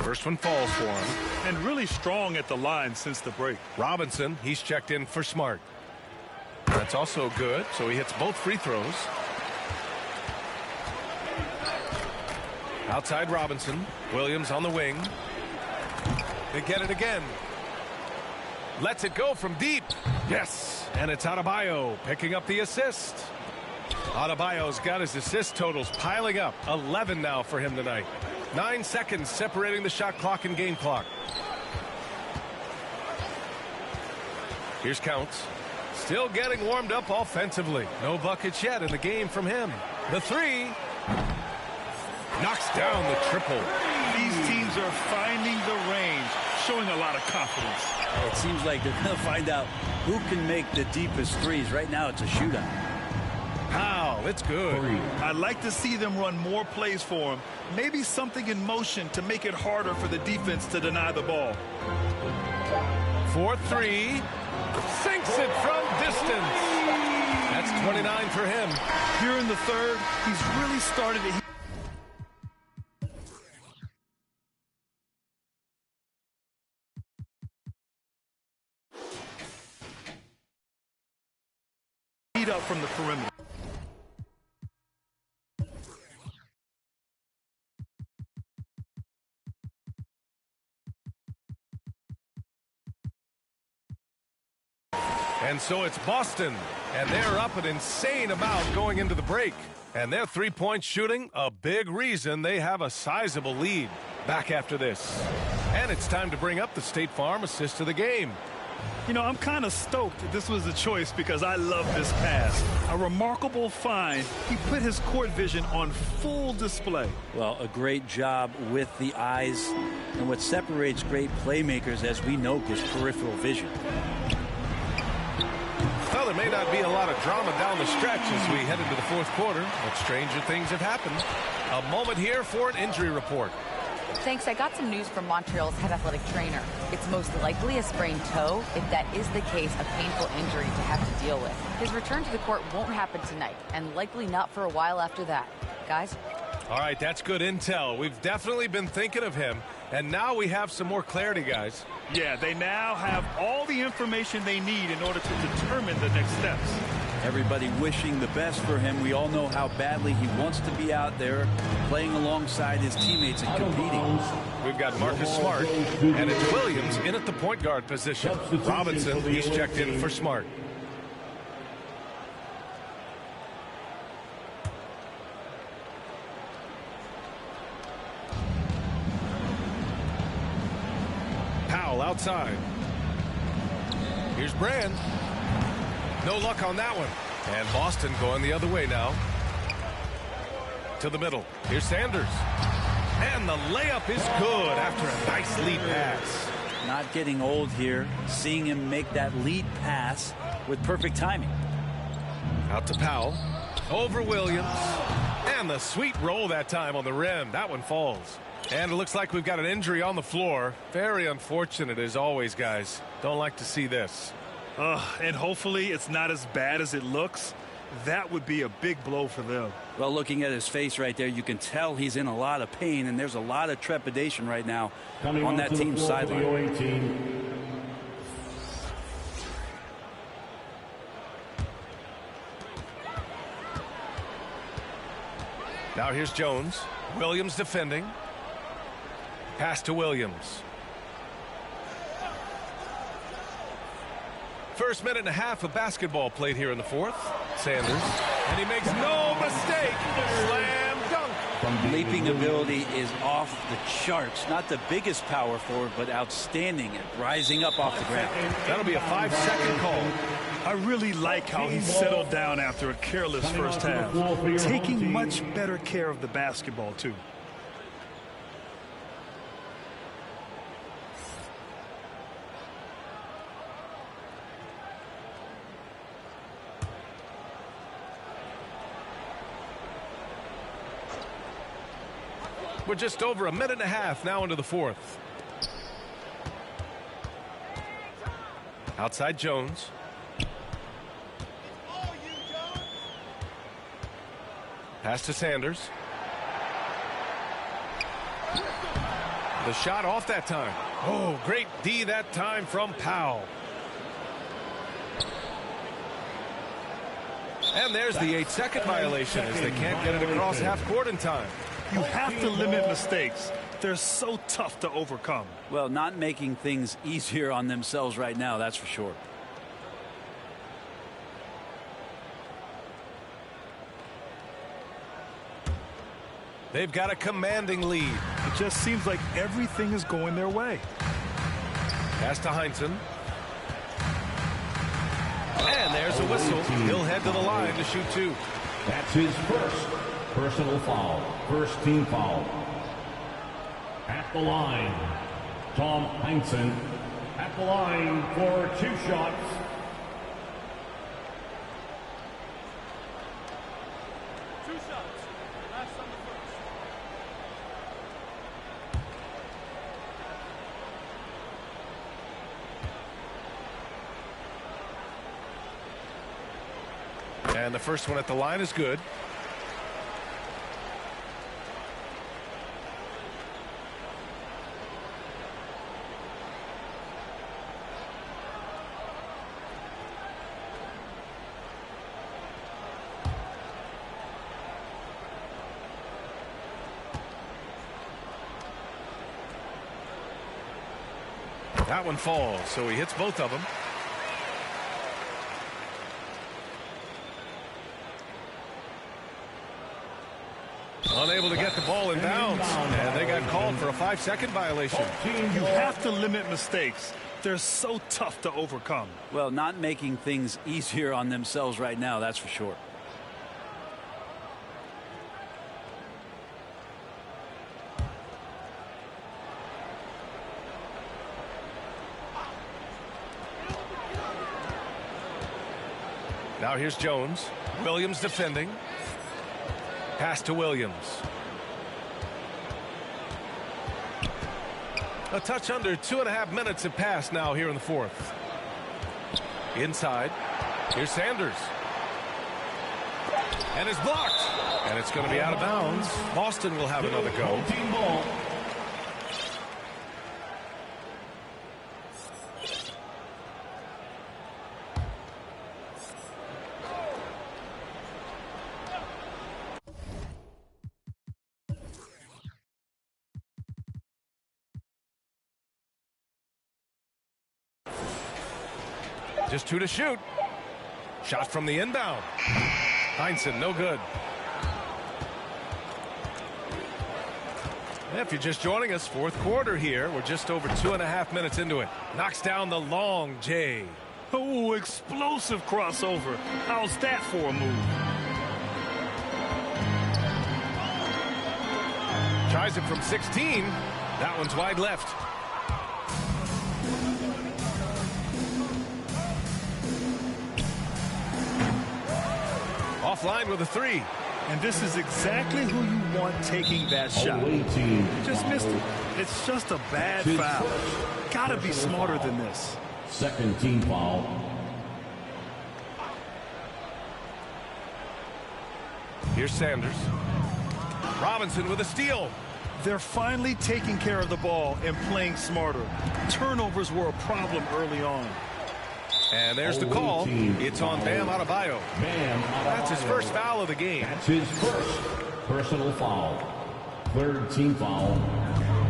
First one falls for him. And really strong at the line since the break. Robinson, he's checked in for Smart. That's also good, so he hits both free throws. Outside Robinson. Williams on the wing. They get it again. Lets it go from deep. Yes, and it's Adebayo picking up the assist. Adebayo's got his assist totals piling up. 11 now for him tonight. 9 seconds separating the shot clock and game clock. Here's Counts. Still getting warmed up offensively. No buckets yet in the game from him. The three. Knocks down the triple. These teams are finding the range, showing a lot of confidence. It seems like they're going to find out who can make the deepest threes. Right now it's a shootout. Wow, it's good. I'd like to see them run more plays for him. Maybe something in motion to make it harder for the defense to deny the ball. 4-3. Sinks it from distance. That's 29 for him. Here in the third, he's really started to heat up from the perimeter. And so it's Boston, and they're up an insane amount going into the break. And their three-point shooting, a big reason they have a sizable lead. Back after this. And it's time to bring up the State Farm assist of the game. You know, I'm kind of stoked this was a choice because I love this pass. A remarkable find. He put his court vision on full display. Well, a great job with the eyes. And what separates great playmakers, as we know, is peripheral vision. Well, there may not be a lot of drama down the stretch as we head into the fourth quarter, but stranger things have happened. A moment here for an injury report. Thanks. I got some news from Montreal's head athletic trainer. It's most likely a sprained toe. If that is the case, a painful injury to have to deal with. His return to the court won't happen tonight, and likely not for a while after that. Guys? All right, that's good intel. We've definitely been thinking of him, and now we have some more clarity, guys. Yeah, they now have all the information they need in order to determine the next steps. Everybody wishing the best for him. We all know how badly he wants to be out there playing alongside his teammates and competing. We've got Marcus Smart, and it's Williams in at the point guard position. Robinson, he's checked in for Smart. Powell outside. Here's Brand. No luck on that one. And Boston going the other way now. To the middle. Here's Sanders. And the layup is good after a nice lead pass. Not getting old here. Seeing him make that lead pass with perfect timing. Out to Powell. Over Williams. And the sweet roll that time on the rim. That one falls. And it looks like we've got an injury on the floor. Very unfortunate as always, guys. Don't like to see this. And hopefully it's not as bad as it looks. That would be a big blow for them. Well, looking at his face right there, you can tell he's in a lot of pain, and there's a lot of trepidation right now on that team's sideline. Now here's Jones. Williams defending. Pass to Williams. First minute and a half of basketball played here in the fourth. Sanders. And he makes no mistake. Slam dunk. Leaping ability is off the charts. Not the biggest power forward, but outstanding at rising up off the ground. That'll be a 5-second call. I really like how he settled down after a careless first half. Taking much better care of the basketball, too. We're just over a minute and a half now into the fourth. Outside Jones. Pass to Sanders. The shot off that time. Oh, great D that time from Powell. And there's the 8-second violation as they can't get it across half court in time. You have to limit mistakes. They're so tough to overcome. Well, not making things easier on themselves right now, that's for sure. They've got a commanding lead. It just seems like everything is going their way. Pass to Heinsohn. And there's a whistle. He'll head to the line to shoot 2. That's his first personal foul. First team foul. At the line, Tom Heinsohn. At the line for 2 shots. And the first one at the line is good. That one falls, so he hits both of them. Unable to get the ball in bounds, and they got called for a 5-second violation. You have to limit mistakes. They're so tough to overcome. Well, not making things easier on themselves right now, that's for sure. Now here's Jones. Williams defending. Pass to Williams. A touch under 2.5 minutes have passed now here in the fourth. Inside. Here's Sanders. And it's blocked. And it's going to be out of bounds. Boston will have another go. Just 2 to shoot. Shot from the inbound. Heinsohn, no good. If you're just joining us, fourth quarter here. We're just over 2.5 minutes into it. Knocks down the long J. Oh, explosive crossover. How's that for a move? Tries it from 16. That one's wide left. Offline with a 3. And this is exactly who you want taking that shot. Just missed it. It's just a bad foul. Gotta be smarter than this. Second team foul. Here's Sanders. Robinson with a steal. They're finally taking care of the ball and playing smarter. Turnovers were a problem early on. And there's the call. It's on Bam Adebayo. That's his first foul of the game. That's his first personal foul. Third team foul.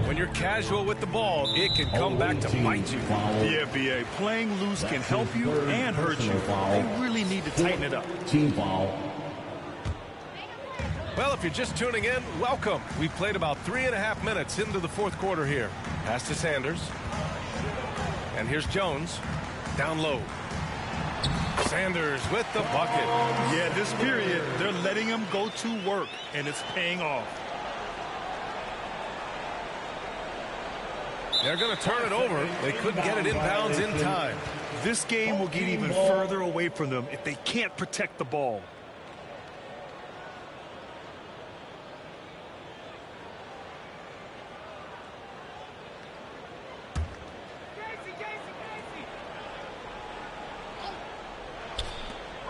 When you're casual with the ball, it can come back to bite you. Yeah, B.A. Playing loose can help you and hurt you. They really need to tighten it up. Team foul. Well, if you're just tuning in, welcome. We've played about 3.5 minutes into the fourth quarter here. Pass to Sanders. And here's Jones. Down low. Sanders with the bucket. Yeah, this period, they're letting him go to work, and it's paying off. They're going to turn it over. They couldn't get it inbounds in time. This game will get even further away from them if they can't protect the ball.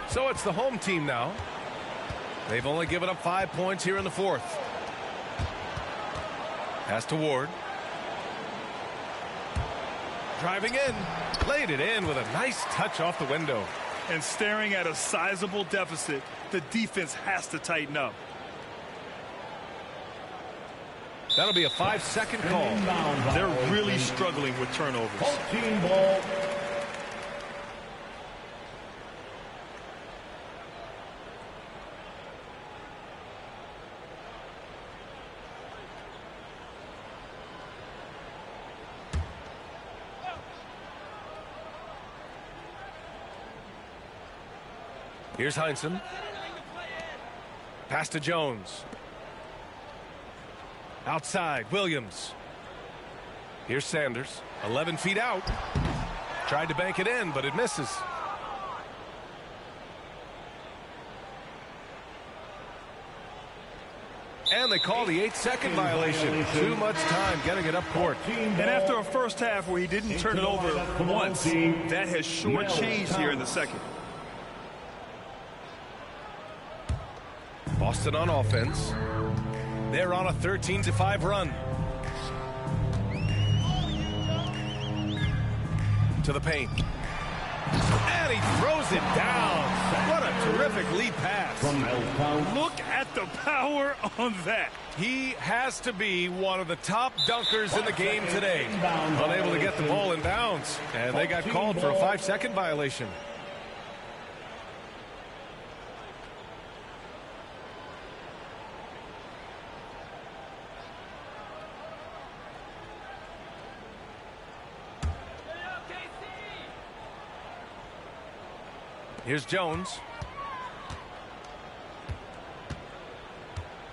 So it's the home team now. They've only given up 5 points here in the fourth. Pass to Ward. Driving in. Laid it in with a nice touch off the window. And staring at a sizable deficit, the defense has to tighten up. That'll be a 5-second call. They're really struggling with turnovers. 14 ball. Here's Heinsohn. Pass to Jones. Outside, Williams. Here's Sanders. 11 feet out. Tried to bank it in, but it misses. And they call the 8-second violation. Too much time getting it up court. And after a first half where he didn't turn it over once, that has sure changed here in the second. Boston on offense. They're on a 13-5 run. To the paint. And he throws it down. What a terrific lead pass. Look at the power on that. He has to be one of the top dunkers in the game today. Unable to get the ball in bounds. And they got called for a 5-second violation. Here's Jones.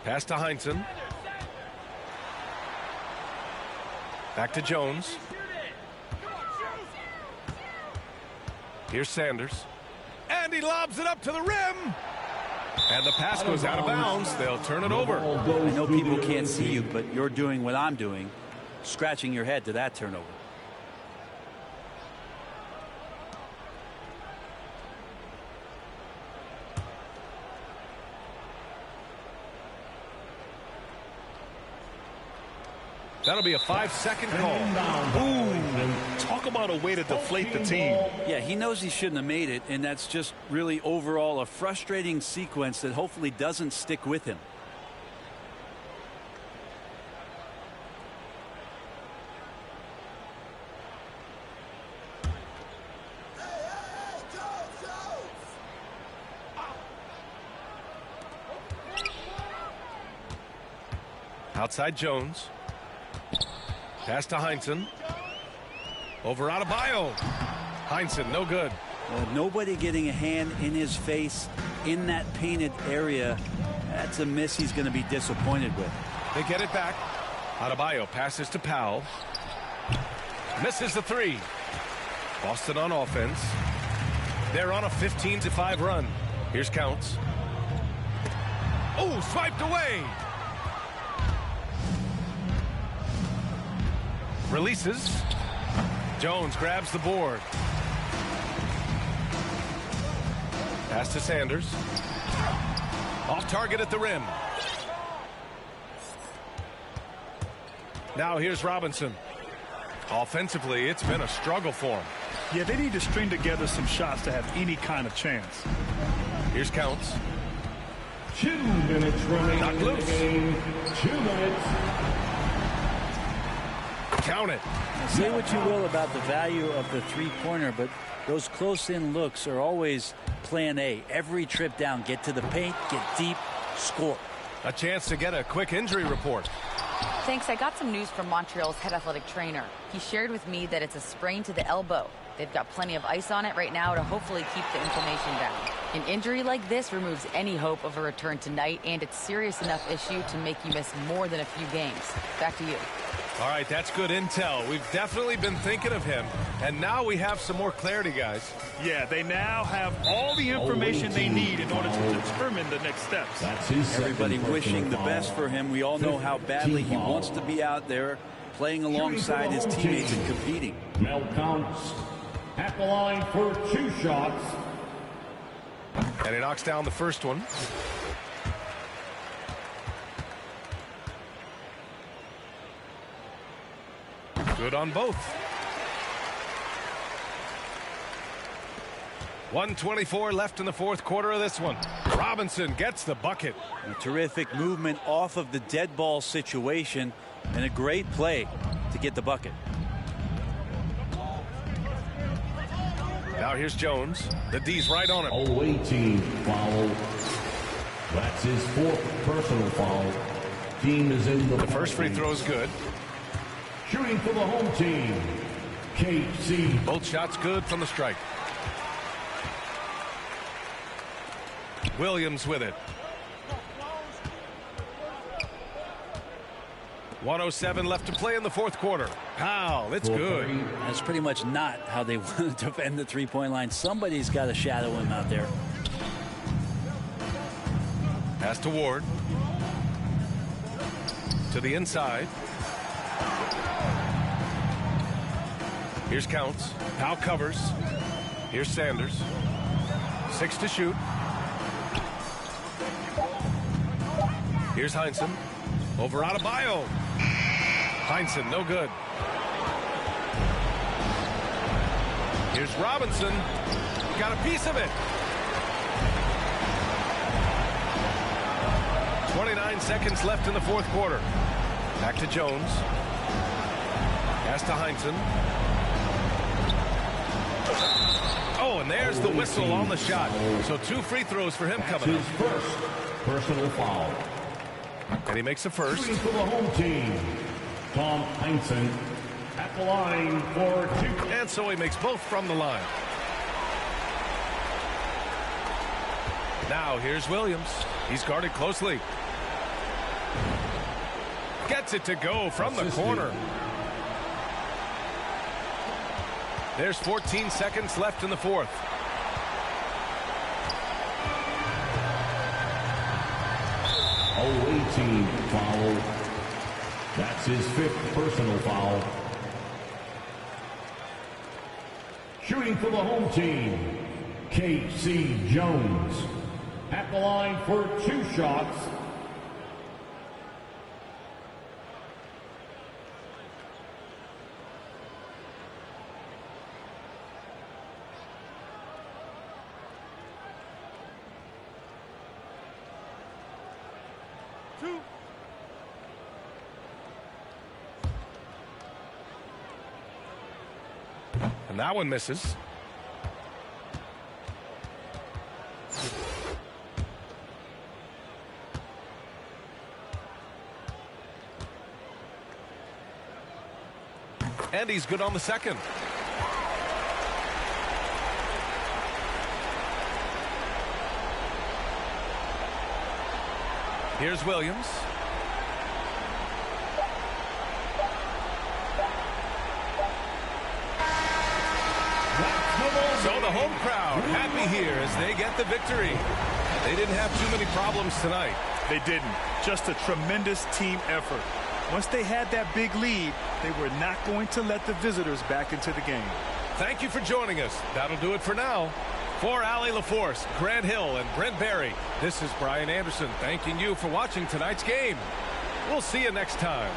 Pass to Heinsohn. Back to Jones. Here's Sanders. And he lobs it up to the rim. And the pass goes out of bounds. They'll turn it over. I know people can't see you, but you're doing what I'm doing, scratching your head to that turnover. That'll be a 5-second call. Ooh, talk about a way to deflate the team. Yeah, he knows he shouldn't have made it, and that's just really overall a frustrating sequence that hopefully doesn't stick with him. Outside Jones. Pass to Heinsohn. Over Adebayo. Heinsohn, no good. Nobody getting a hand in his face in that painted area. That's a miss he's going to be disappointed with. They get it back. Adebayo passes to Powell. Misses the three. Boston on offense. They're on a 15-5 run. Here's Counts. Oh, swiped away. Releases. Jones grabs the board. Pass to Sanders. Off target at the rim. Now here's Robinson. Offensively, it's been a struggle for him. Yeah, they need to string together some shots to have any kind of chance. Here's Counts. 2 minutes remaining Knocked loose. in the game. 2 minutes. Count it. Say what you will about the value of the three-pointer, but those close-in looks are always plan A. Every trip down, get to the paint, get deep, score. A chance to get a quick injury report. Thanks. I got some news from Montreal's head athletic trainer. He shared with me that it's a sprain to the elbow. They've got plenty of ice on it right now to hopefully keep the inflammation down. An injury like this removes any hope of a return tonight, and it's serious enough issue to make you miss more than a few games. Back to you. All right, that's good intel. We've definitely been thinking of him, and now we have some more clarity, guys. Yeah, they now have all the information they need in order to determine the next steps. Everybody wishing the best for him. We all know how badly he wants to be out there playing alongside his teammates and competing. Mel Counts at the line for 2 shots. And he knocks down the first one. Good on both. 1:24 left in the fourth quarter of this one. Robinson gets the bucket. A terrific movement off of the dead ball situation and a great play to get the bucket. Now here's Jones. The D's right on him. Away team foul. That's his fourth personal foul. Team is in the first free throw is good. Shooting for the home team, KC. Both shots good from the strike. Williams with it. 1:07 left to play in the fourth quarter. Powell, it's good. That's pretty much not how they want to defend the three-point line. Somebody's got to shadow him out there. Pass to Ward. To the inside. Here's Counts. Powell covers. Here's Sanders. 6 to shoot. Here's Heinsohn. Over Adebayo. Heinsohn, no good. Here's Robinson. Got a piece of it. 29 seconds left in the fourth quarter. Back to Jones. Pass to Heinsohn. Oh, and there's the whistle on the shot. So 2 free throws for him coming up. His first personal foul. And he makes a first. Shooting for the home team, Tom Heinsohn at the line for 2. And so he makes both from the line. Now here's Williams. He's guarded closely. Gets it to go from the corner. There's 14 seconds left in the fourth. Away team foul. That's his 5th personal foul. Shooting for the home team, KC Jones at the line for 2 shots. And that one misses. And he's good on the second. Here's Williams. So the home crowd happy here as they get the victory. They didn't have too many problems tonight. They didn't. Just a tremendous team effort. Once they had that big lead, they were not going to let the visitors back into the game. Thank you for joining us. That'll do it for now. For Allie LaForce, Grant Hill, and Brent Barry, this is Brian Anderson thanking you for watching tonight's game. We'll see you next time.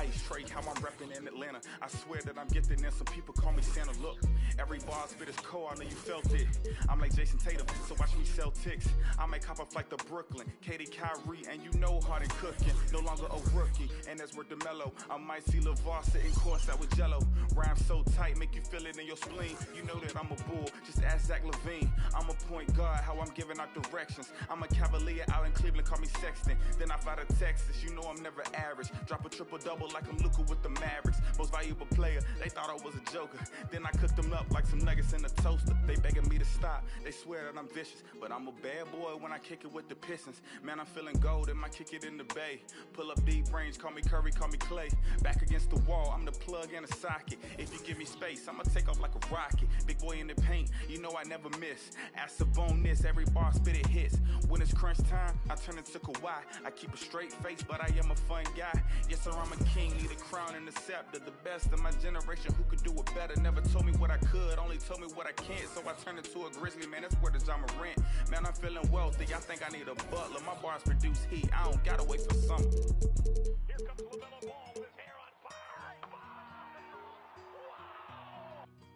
ice tray, how I'm repping in Atlanta. I swear that I'm gifted and some people call me Santa. Look, every bar spit is cold, I know you felt it. I'm like Jason Tatum, so watch me sell ticks. I make hop a flight to Brooklyn, Katie, Kyrie, and you know Harden cooking. No longer a rookie, and that's where DeMelo. I might see LeVar sitting courtside with Jello. Rhyme so tight, make you feel it in your spleen. You know that I'm a bull, just ask Zach Levine. I'm a point guard, how I'm giving out directions. I'm a Cavalier out in Cleveland, call me Sexton. Then I fly to Texas, you know I'm never average. Drop a triple-double like I'm Luka with the Mavericks. Most valuable player, they thought I was a joker. Then I cooked them up like some nuggets in a toaster. They begging me to stop, they swear that I'm vicious. But I'm a bad boy when I kick it with the Pistons. Man, I'm feeling gold, and might kick it in the Bay. Pull up deep range, call me Curry, call me Clay. Back against the wall, I'm the plug and the socket. If you give me space, I'ma take off like a rocket. Big boy in the paint, you know I never miss. Ask on this, every bar spit it hits. When it's crunch time, I turn into Kawhi. I keep a straight face, but I am a fun guy. Yes, sir, I'm a king, need a crown and a scepter. The best of my generation, who could do it better? Never told me what I could, only told me what I can't. So I turned into a grizzly, man, that's where the John Morant. Man, I'm feeling wealthy, I think I need a butler. My bars produce heat, I don't gotta wait for summer. Here comes LaMelo Ball with his hair on fire. Wow!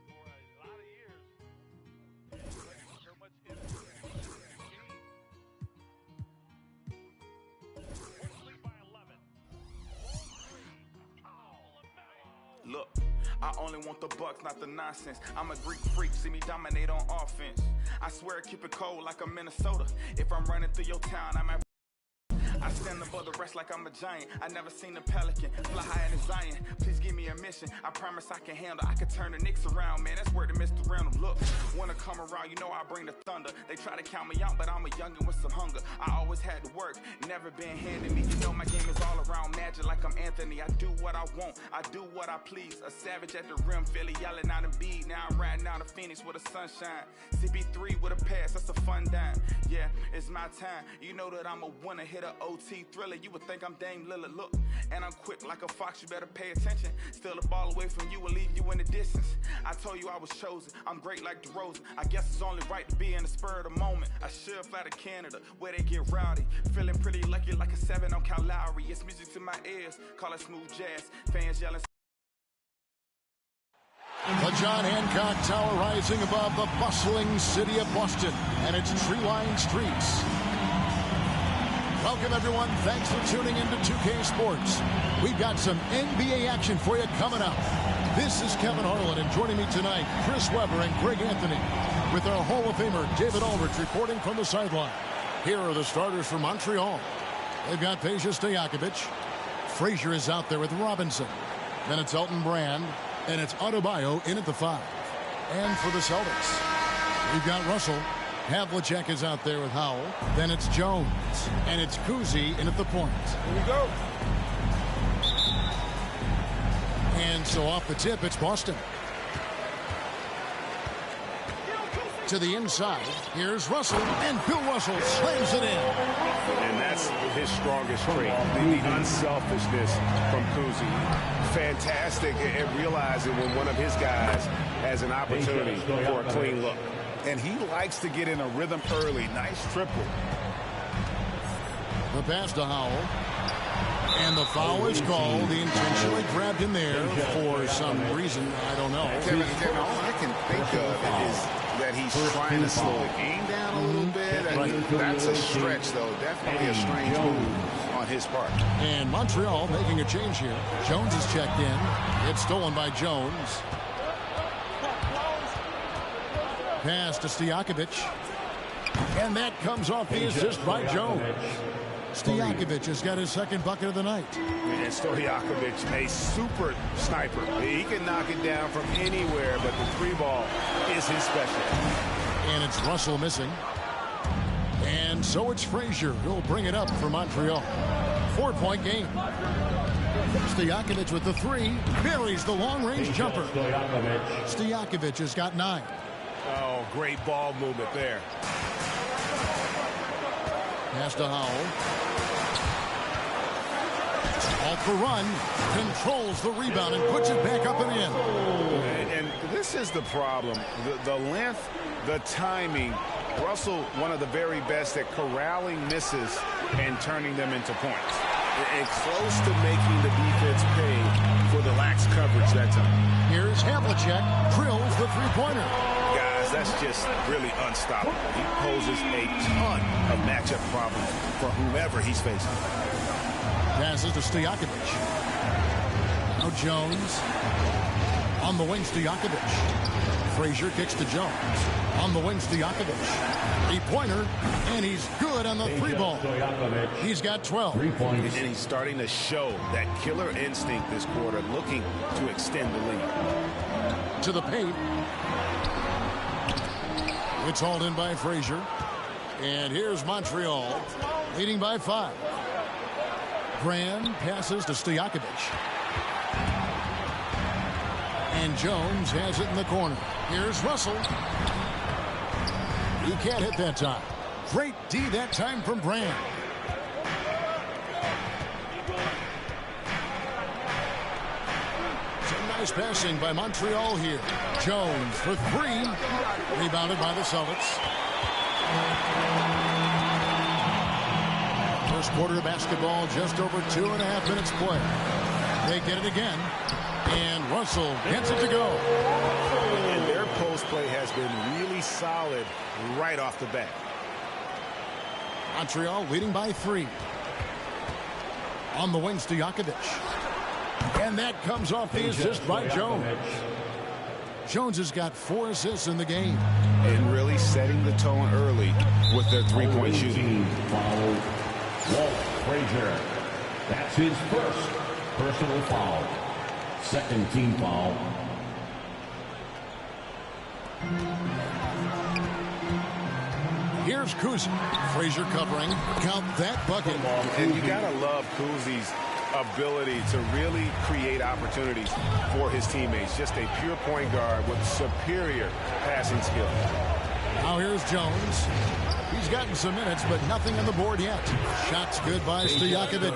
For a lot of years. So much energy. By 11. Look, I only want the bucks, not the nonsense. I'm a Greek freak, see me dominate on offense. I swear I keep it cold like I'm Minnesota. If I'm running through your town, I'm at I stand above the rest like I'm a giant. I never seen a pelican fly higher than Zion. Please give me a mission. I promise I can handle. I can turn the Knicks around, man. That's where the Mr. Random look. Wanna come around, you know I bring the thunder. They try to count me out, but I'm a youngin' with some hunger. I always had to work, never been handed me. You know my game is all around magic like I'm Anthony. I do what I want, I do what I please. A savage at the rim, Philly yelling out and beat. Now I'm riding out of Phoenix with a sunshine. CP3 with a pass, that's a fun dime. Yeah, it's my time. You know that I'm a winner, hit a OT thriller. You would think I'm Dame Lillard, look. And I'm quick like a fox, you better pay attention. Steal the ball away from you and leave you in the distance. I told you I was chosen, I'm great like DeRozan. I guess it's only right to be in the spur of the moment. I should fly to Canada, where they get rowdy. Feeling pretty lucky like a 7 on Cal Lowry. It's music to my ears, call it smooth jazz. Fans yelling. The John Hancock Tower rising above the bustling city of Boston and its tree-lined streets. Welcome, everyone. Thanks for tuning into 2K Sports. We've got some NBA action for you coming up. This is Kevin Harlan, and joining me tonight, Chris Webber and Greg Anthony, with our Hall of Famer David Aldridge reporting from the sideline. Here are the starters for Montreal. They've got Peja Stojakovic. Frazier is out there with Robinson. Then it's Elton Brand, and it's Adebayo in at the 5. And for the Celtics, we've got Russell. Havlicek is out there with Howell. Then it's Jones. And it's Kuzi in at the point. Here we go. And so off the tip, it's Boston. To the inside, here's Russell. And Bill Russell slams it in. And that's his strongest trait, the unselfishness from Kuzi. Fantastic at realizing when one of his guys has an opportunity for a clean look. And he likes to get in a rhythm early. Nice triple. The pass to Howell. And the foul is called. He intentionally grabbed him there for some reason. I don't know. Kevin, all I can think of is that he's trying to slow the game down a little bit. I mean, that's a stretch, though. Definitely a strange move on his part. And Montreal making a change here. Jones is checked in. It's stolen by Jones. Pass to Stojakovic. And that comes off the assist by Jones. Stojakovic has got his second bucket of the night. And Stojakovic, a super sniper. He can knock it down from anywhere, but the 3-ball is his specialty. And it's Russell missing. And so it's Frazier who'll bring it up for Montreal. 4-point game. Stojakovic with the 3. Buries the long-range jumper. Stojakovic has got 9. Oh, great ball movement there. Pass to Howell. All for run. Controls the rebound and puts it back up and in. And this is the problem. The length, the timing. Russell, one of the very best at corralling misses and turning them into points. and close to making the defense pay for the lax coverage that time. Here's Havlicek, drills the three-pointer. Guys, that's just really unstoppable. He poses a ton of matchup problems for whomever he's facing. Passes to Stojakovic. Now Jones. On the wing, Stojakovic. Frazier kicks to Jones. On the wing, Stojakovic. Three-pointer, and he's good on the three ball. He's got 12. 3 points. And he's starting to show that killer instinct this quarter, looking to extend the lead. To the paint. It's hauled in by Frazier. And here's Montreal, leading by 5. Brand passes to Stojakovic. And Jones has it in the corner. Here's Russell. He can't hit that time. Great D that time from Brand. Some nice passing by Montreal here. Jones for 3. Rebounded by the Celtics. First quarter of basketball, just over 2.5 minutes play. They get it again. And Russell gets it to go. And their post play has been really solid right off the bat. Montreal leading by 3. On the wing, Stojakovic. And that comes off the assist by Jones. Jones has got 4 assists in the game. And really setting the tone early with their three-point shooting. Foul. Walt Frazier. That's his first personal foul. Second team foul. Here's Kuzi. Frazier covering. Count that bucket. And you gotta love Kuzi's ability to really create opportunities for his teammates. Just a pure point guard with superior passing skill. Now here's Jones. He's gotten some minutes, but nothing on the board yet. Shots good by Stojakovic.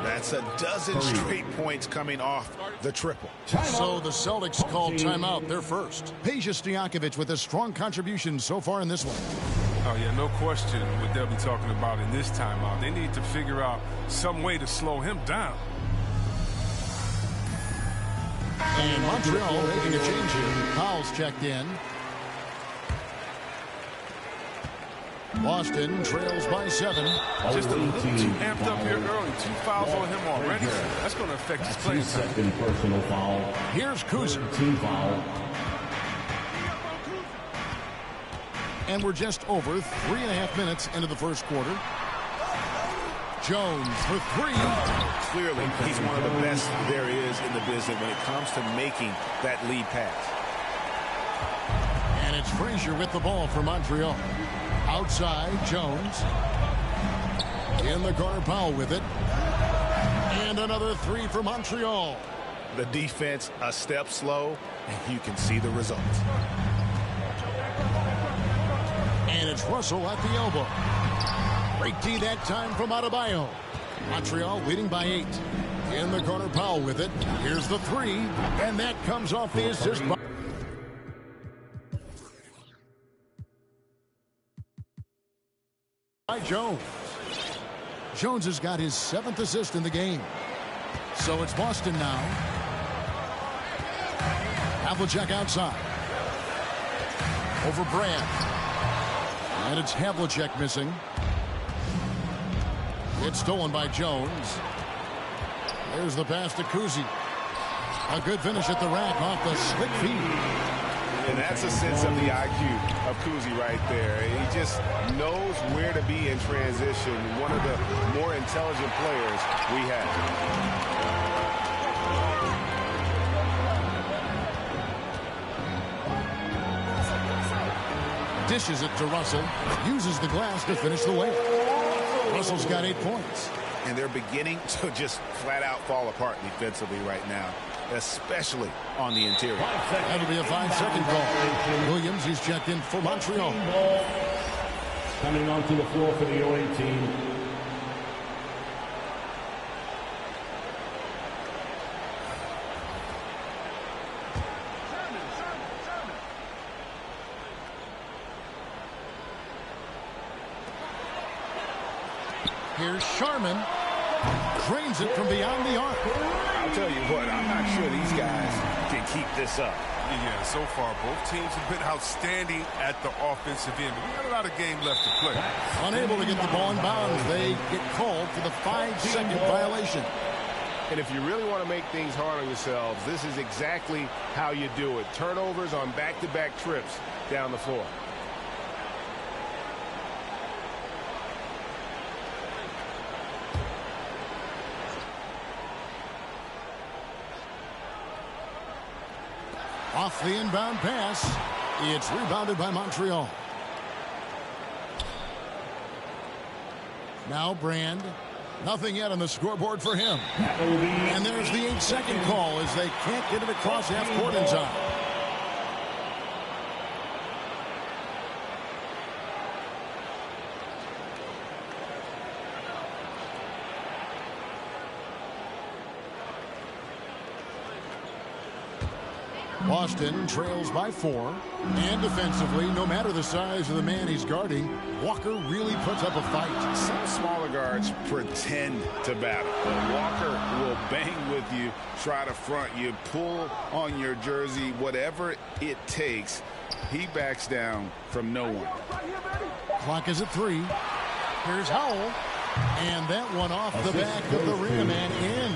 That's a dozen straight points coming off the triple. So the Celtics called timeout, their first. Peja Stojakovic with a strong contribution so far in this one. Oh, yeah, no question what they'll be talking about in this timeout. They need to figure out some way to slow him down. And Montreal making a change here. Powell's checked in. Boston trails by 7. Just a little too amped up here early. 2 fouls on him already. That's going to affect his playing time. Second personal foul. Here's Kuzi. Team foul. And we're just over 3.5 minutes into the first quarter. Jones for 3. Clearly, he's one of the best there is in the business when it comes to making that lead pass. And it's Frazier with the ball for Montreal. Outside, Jones. In the corner, Powell with it. And another 3 for Montreal. The defense a step slow, and you can see the results. And it's Russell at the elbow. Great D that time from Adebayo. Montreal leading by 8. In the corner, Powell with it. Here's the 3. And that comes off the assist by Jones. Jones has got his 7th assist in the game. So it's Boston now. Havlicek outside. Over Brand. And it's Havlicek missing. It's stolen by Jones. There's the pass to Kuzi. A good finish at the rack off the slick feed. And that's a sense of the IQ of Kuzi right there. He just knows where to be in transition. One of the more intelligent players we have. Dishes it to Russell. Uses the glass to finish the layup. Russell's got 8 points. And they're beginning to just flat out fall apart defensively right now, especially on the interior. That'll be a 5-second call. Williams, he's checked in for Montreal. Coming onto the floor for the away team. Here's Sharman. Drains it from beyond the arc. I'll tell you what, I'm not sure these guys can keep this up. Yeah, so far both teams have been outstanding at the offensive end. But we got a lot of game left to play. Unable to get the ball in bounds, they get called for the 5-second violation. And if you really want to make things hard on yourselves, this is exactly how you do it. Turnovers on back-to-back trips down the floor. Off the inbound pass. It's rebounded by Montreal. Now Brand. Nothing yet on the scoreboard for him. And there's the 8-second call as they can't get it across half court in time. Boston trails by 4. And defensively, no matter the size of the man he's guarding, Walker really puts up a fight. Some smaller guards pretend to battle, but Walker will bang with you, try to front you, pull on your jersey, whatever it takes. He backs down from no one. Clock is at 3. Here's Howell. And that one off the back of the rim and in.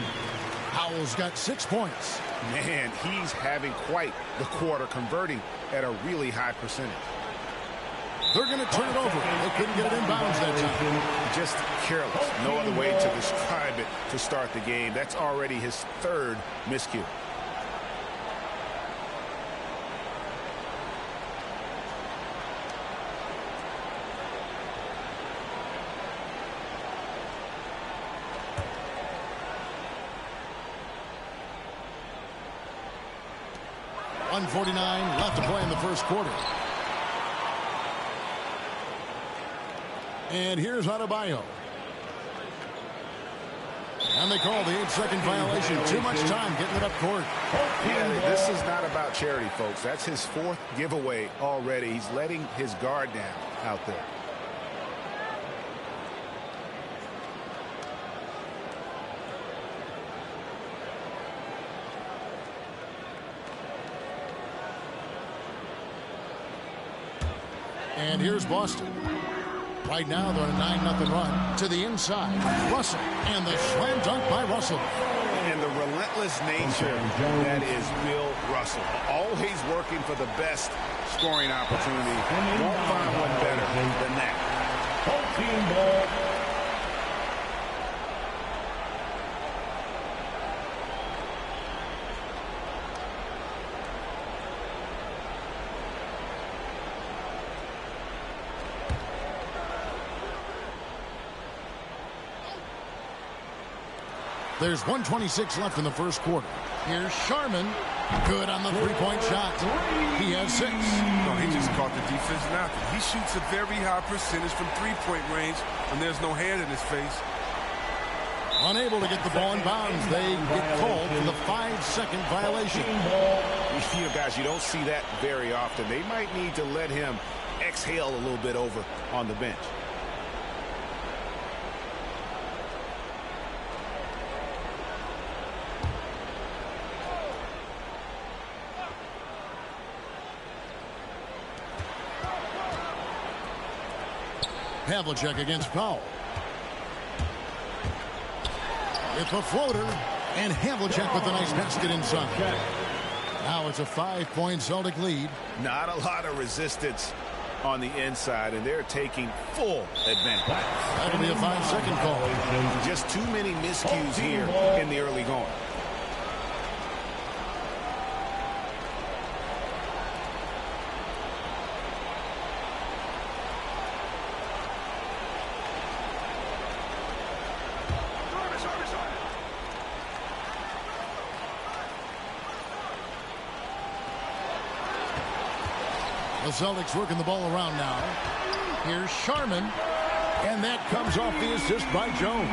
Howell's got 6 points. Man, he's having quite the quarter, converting at a really high percentage. They're going to turn it over. They couldn't get it in bounds that time. Just careless. No other way to describe it to start the game. That's already his 3rd miscue. .149 left to play in the first quarter. And here's Adebayo. And they call the 8-second violation. Too much time getting it up court. Yeah, this is not about charity, folks. That's his 4th giveaway already. He's letting his guard down out there. And here's Boston. Right now they're on a 9-0 run to the inside. Russell, and the slam dunk by Russell. And the relentless nature that is Bill Russell. Always working for the best scoring opportunity. Won't find one better than that. Team ball. There's 1:26 left in the first quarter. Here's Sharman. Good on the three-point shot. He has 6. No, he just caught the defense napping. He shoots a very high percentage from three-point range, and there's no hand in his face. Unable to get the ball in bounds. They get called for the 5-second violation. You know, guys, you don't see that very often. They might need to let him exhale a little bit over on the bench. Havlicek against Powell. It's a floater, and Havlicek with a nice basket inside. Now it's a 5-point Celtic lead. Not a lot of resistance on the inside, and they're taking full advantage. That'll be a 5-second call. Just too many miscues here in the early going. The Celtics working the ball around now. Here's Sharman. And that comes off the assist by Jones.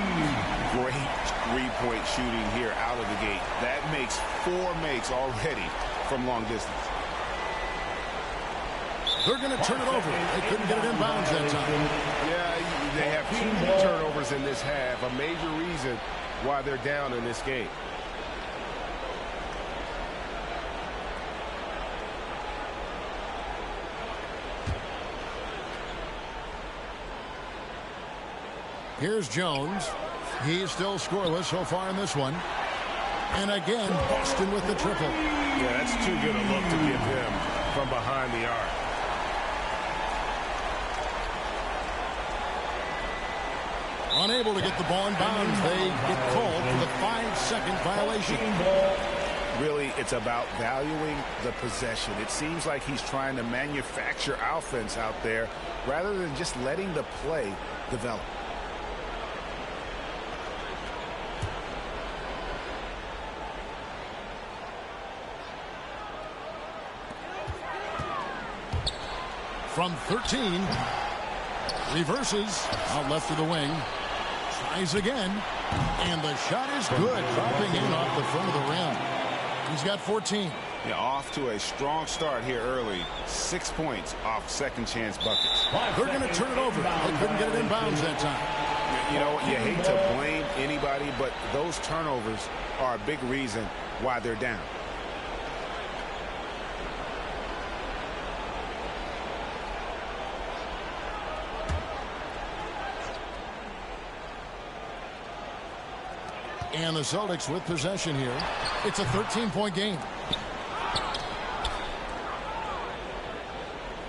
Great three-point shooting here out of the gate. That makes 4 makes already from long distance. They're going to turn it over. They couldn't get it in bounds that time. Yeah, They have 2 turnovers in this half, a major reason why they're down in this game. Here's Jones. He's still scoreless so far in this one. And again, Boston with the triple. Yeah, that's too good a look to give him from behind the arc. Unable to get the ball in bounds. They get called for the 5-second violation. Really, it's about valuing the possession. It seems like he's trying to manufacture offense out there rather than just letting the play develop. From 13, reverses out left of the wing, tries again, and the shot is good, dropping in off the front of the rim. He's got 14. Yeah, off to a strong start here early. 6 points off second chance buckets. They're going to turn it over. They couldn't get it in bounds that time. You know, you hate to blame anybody, but those turnovers are a big reason why they're down. And the Celtics with possession here. It's a 13-point game.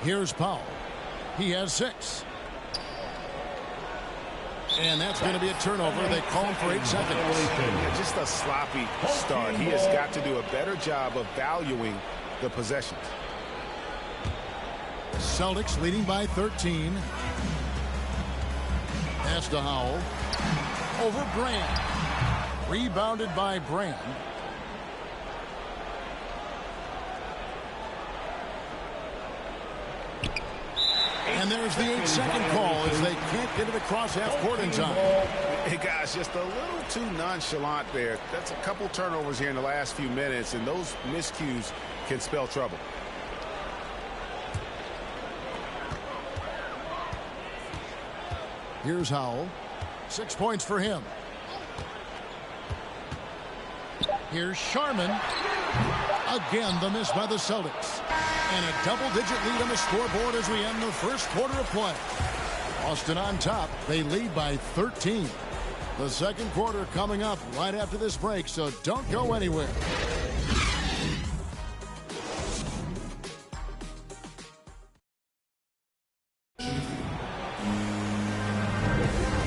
Here's Powell. He has 6. And that's going to be a turnover. They call him for 8 seconds. Yeah, just a sloppy start. He has got to do a better job of valuing the possessions. Celtics leading by 13. Pass to Howell. Over Brand. Rebounded by Brand. And there's the 8-second call as they can't get it across half court in time. Hey, guys, just a little too nonchalant there. That's a couple turnovers here in the last few minutes, and those miscues can spell trouble. Here's Howell. 6 points for him. Here's Sharman. Again, the miss by the Celtics. And a double-digit lead on the scoreboard as we end the first quarter of play. Boston on top. They lead by 13. The second quarter coming up right after this break, so don't go anywhere.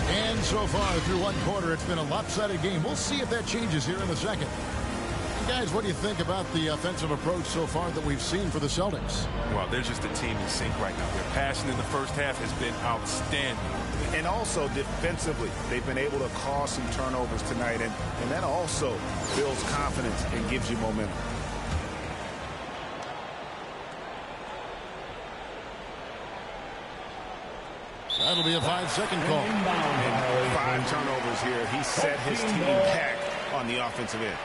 And so far through one quarter, it's been a lopsided game. We'll see if that changes here in the second. Guys, what do you think about the offensive approach so far that we've seen for the Celtics? Well, they're just a team in sync right now. Their passing in the first half has been outstanding. And also defensively, they've been able to cause some turnovers tonight, and that also builds confidence and gives you momentum. That'll be a 5-second call. And 5 turnovers here. He set his team back on the offensive end.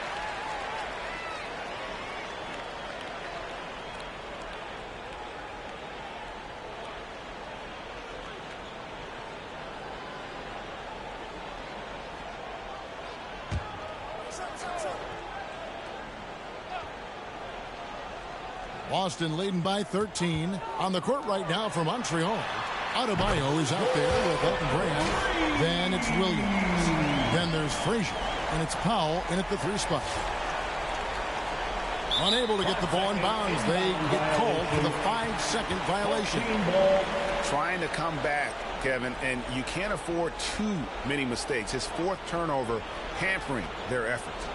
Boston leading by 13. On the court right now for Montreal. Adebayo is out there with Elton Brand. Then it's Williams. Then there's Frazier. And it's Powell in at the 3 spot. Unable to get the ball in bounds. They get called for the 5-second violation. Trying to come back, Kevin, and you can't afford too many mistakes. His 4th turnover hampering their efforts.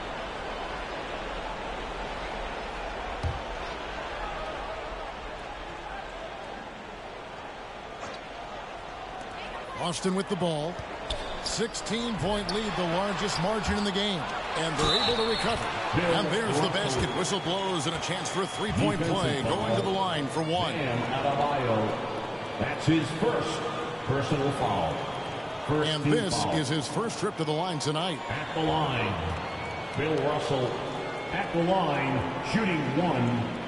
Boston with the ball. 16-point lead, the largest margin in the game. And they're able to recover. And there's the basket. Whistle blows and a chance for a 3-point play. Going to the line for 1. That's his first personal foul. And this is his first trip to the line tonight. At the line, Bill Russell at the line, shooting 1.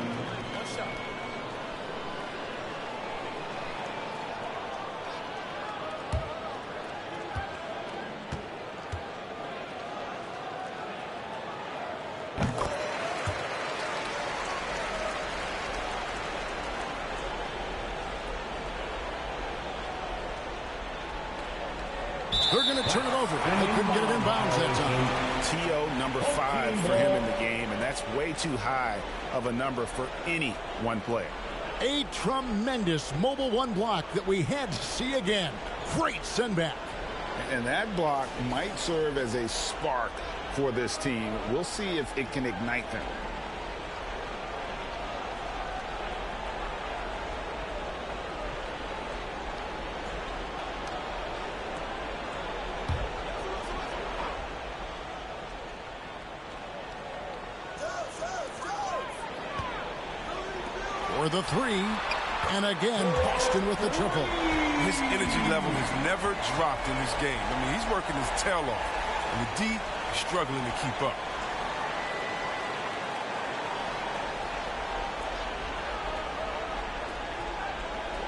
They're going to turn it over. They couldn't get it in bounds that time. TO number 5 for him in the game, and that's way too high of a number for any one player. A tremendous mobile one block that we had to see again. Great send back. And that block might serve as a spark for this team. We'll see if it can ignite them. For the 3, and again Boston with the triple. His energy level has never dropped in this game. I mean, he's working his tail off, and the D is struggling to keep up.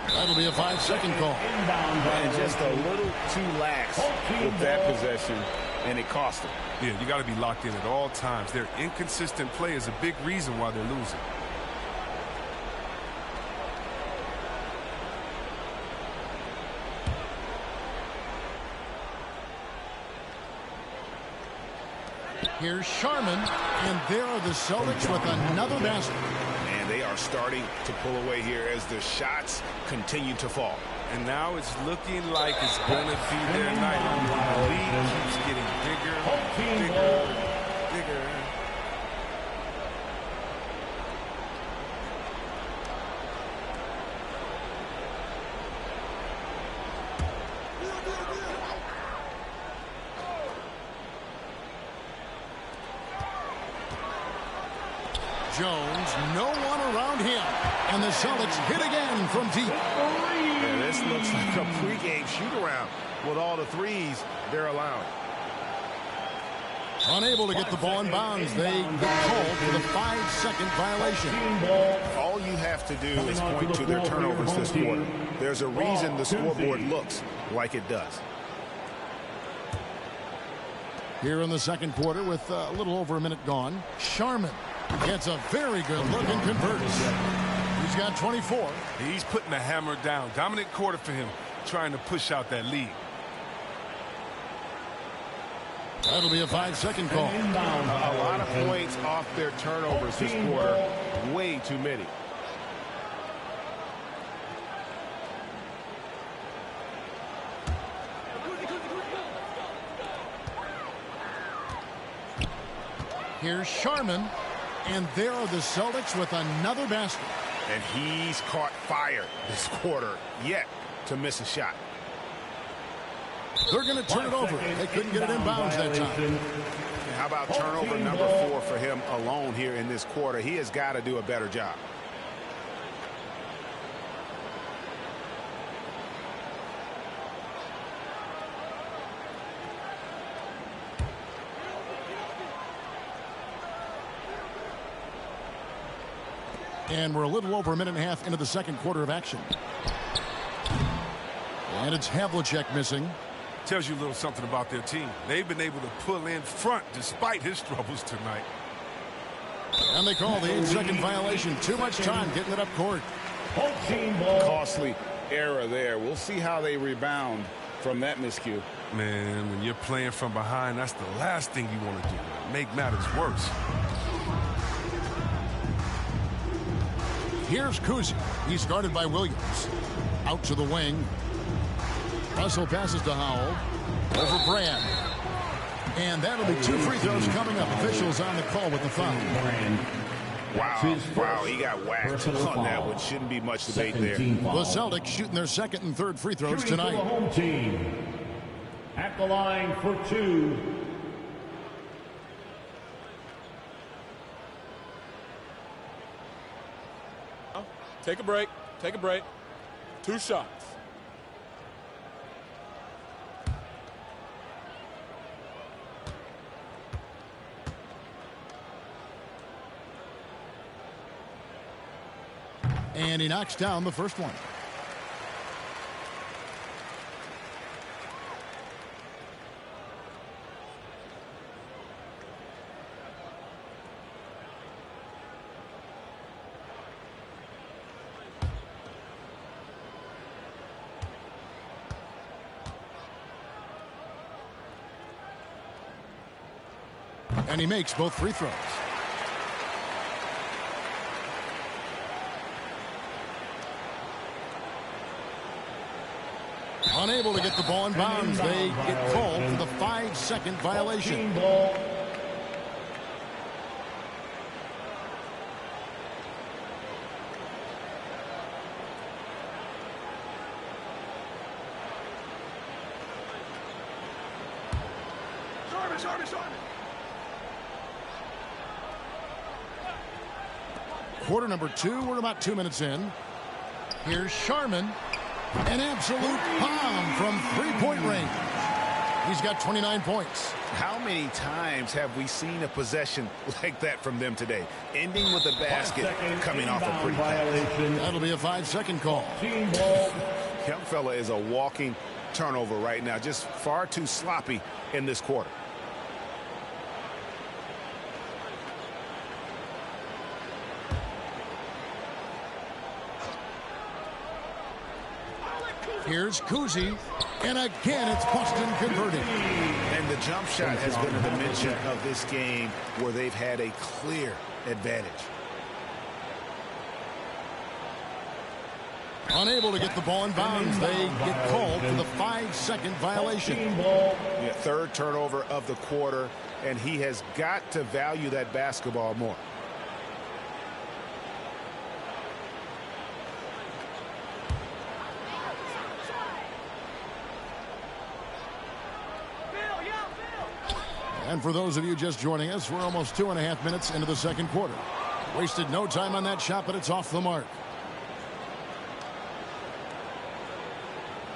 That'll be a 5-second call. And just a little too lax with that possession, and it cost him. Yeah, you got to be locked in at all times. Their inconsistent play is a big reason why they're losing. Here's Sharman, and there are the Celtics with another basket. And they are starting to pull away here as the shots continue to fall. And now it's looking like it's going to be their night. The lead keeps getting bigger, bigger. Jones, no one around him. And the Celtics hit again from deep. Yeah, this looks like a pregame shoot-around with all the threes they're allowing. Unable to get the ball in bounds. They get called for the 5-second violation. All you have to do is point to their turnovers this quarter. There's a reason the scoreboard looks like it does. Here in the second quarter with a little over a minute gone, Sharman gets a very good look and converts. He's got 24. He's putting the hammer down. Dominant quarter for him, trying to push out that lead. That'll be a 5-second call. A lot of points off their turnovers this quarter. Way too many. Here's Sharman, and there are the Celtics with another basket. And he's caught fire this quarter yet to miss a shot. They're going to turn it over. They couldn't get it in bounds that time. How about turnover number 4 for him alone here in this quarter? He has got to do a better job. And we're a little over a minute and a half into the second quarter of action. And it's Havlicek missing. Tells you a little something about their team. They've been able to pull in front despite his troubles tonight. And they call the 8-second violation. Too much time getting it up court. Costly error there. We'll see how they rebound from that miscue. Man, when you're playing from behind, that's the last thing you want to do. Make matters worse. Here's Kuzi. He's guarded by Williams. Out to the wing. Russell passes to Howell. Over Brand. And that'll be 2 free throws coming up. Officials on the call with the foul. Wow, he got whacked on that one. Shouldn't be much debate there. The Celtics shooting their second and third free throws tonight. The home team at the line for 2. Take a break. Take a break. 2 shots. And he knocks down the first one. And he makes both free throws. Unable to get the ball in bounds. They get called for the 5-second violation. Quarter number 2. We're about 2 minutes in. Here's Sharman. An absolute bomb from three-point range. He's got 29 points. How many times have we seen a possession like that from them today? Ending with a basket, coming off a pretty violation. That'll be a 5-second call. Young fella is a walking turnover right now. Just far too sloppy in this quarter. Here's Kuzi, and again it's Boston converting. And the jump shot has been a dimension of this game where they've had a clear advantage. Unable to get the ball in bounds. They get called for the 5-second violation. Yeah, third turnover of the quarter, and he has got to value that basketball more. And for those of you just joining us, we're almost 2.5 minutes into the second quarter. Wasted no time on that shot, but it's off the mark.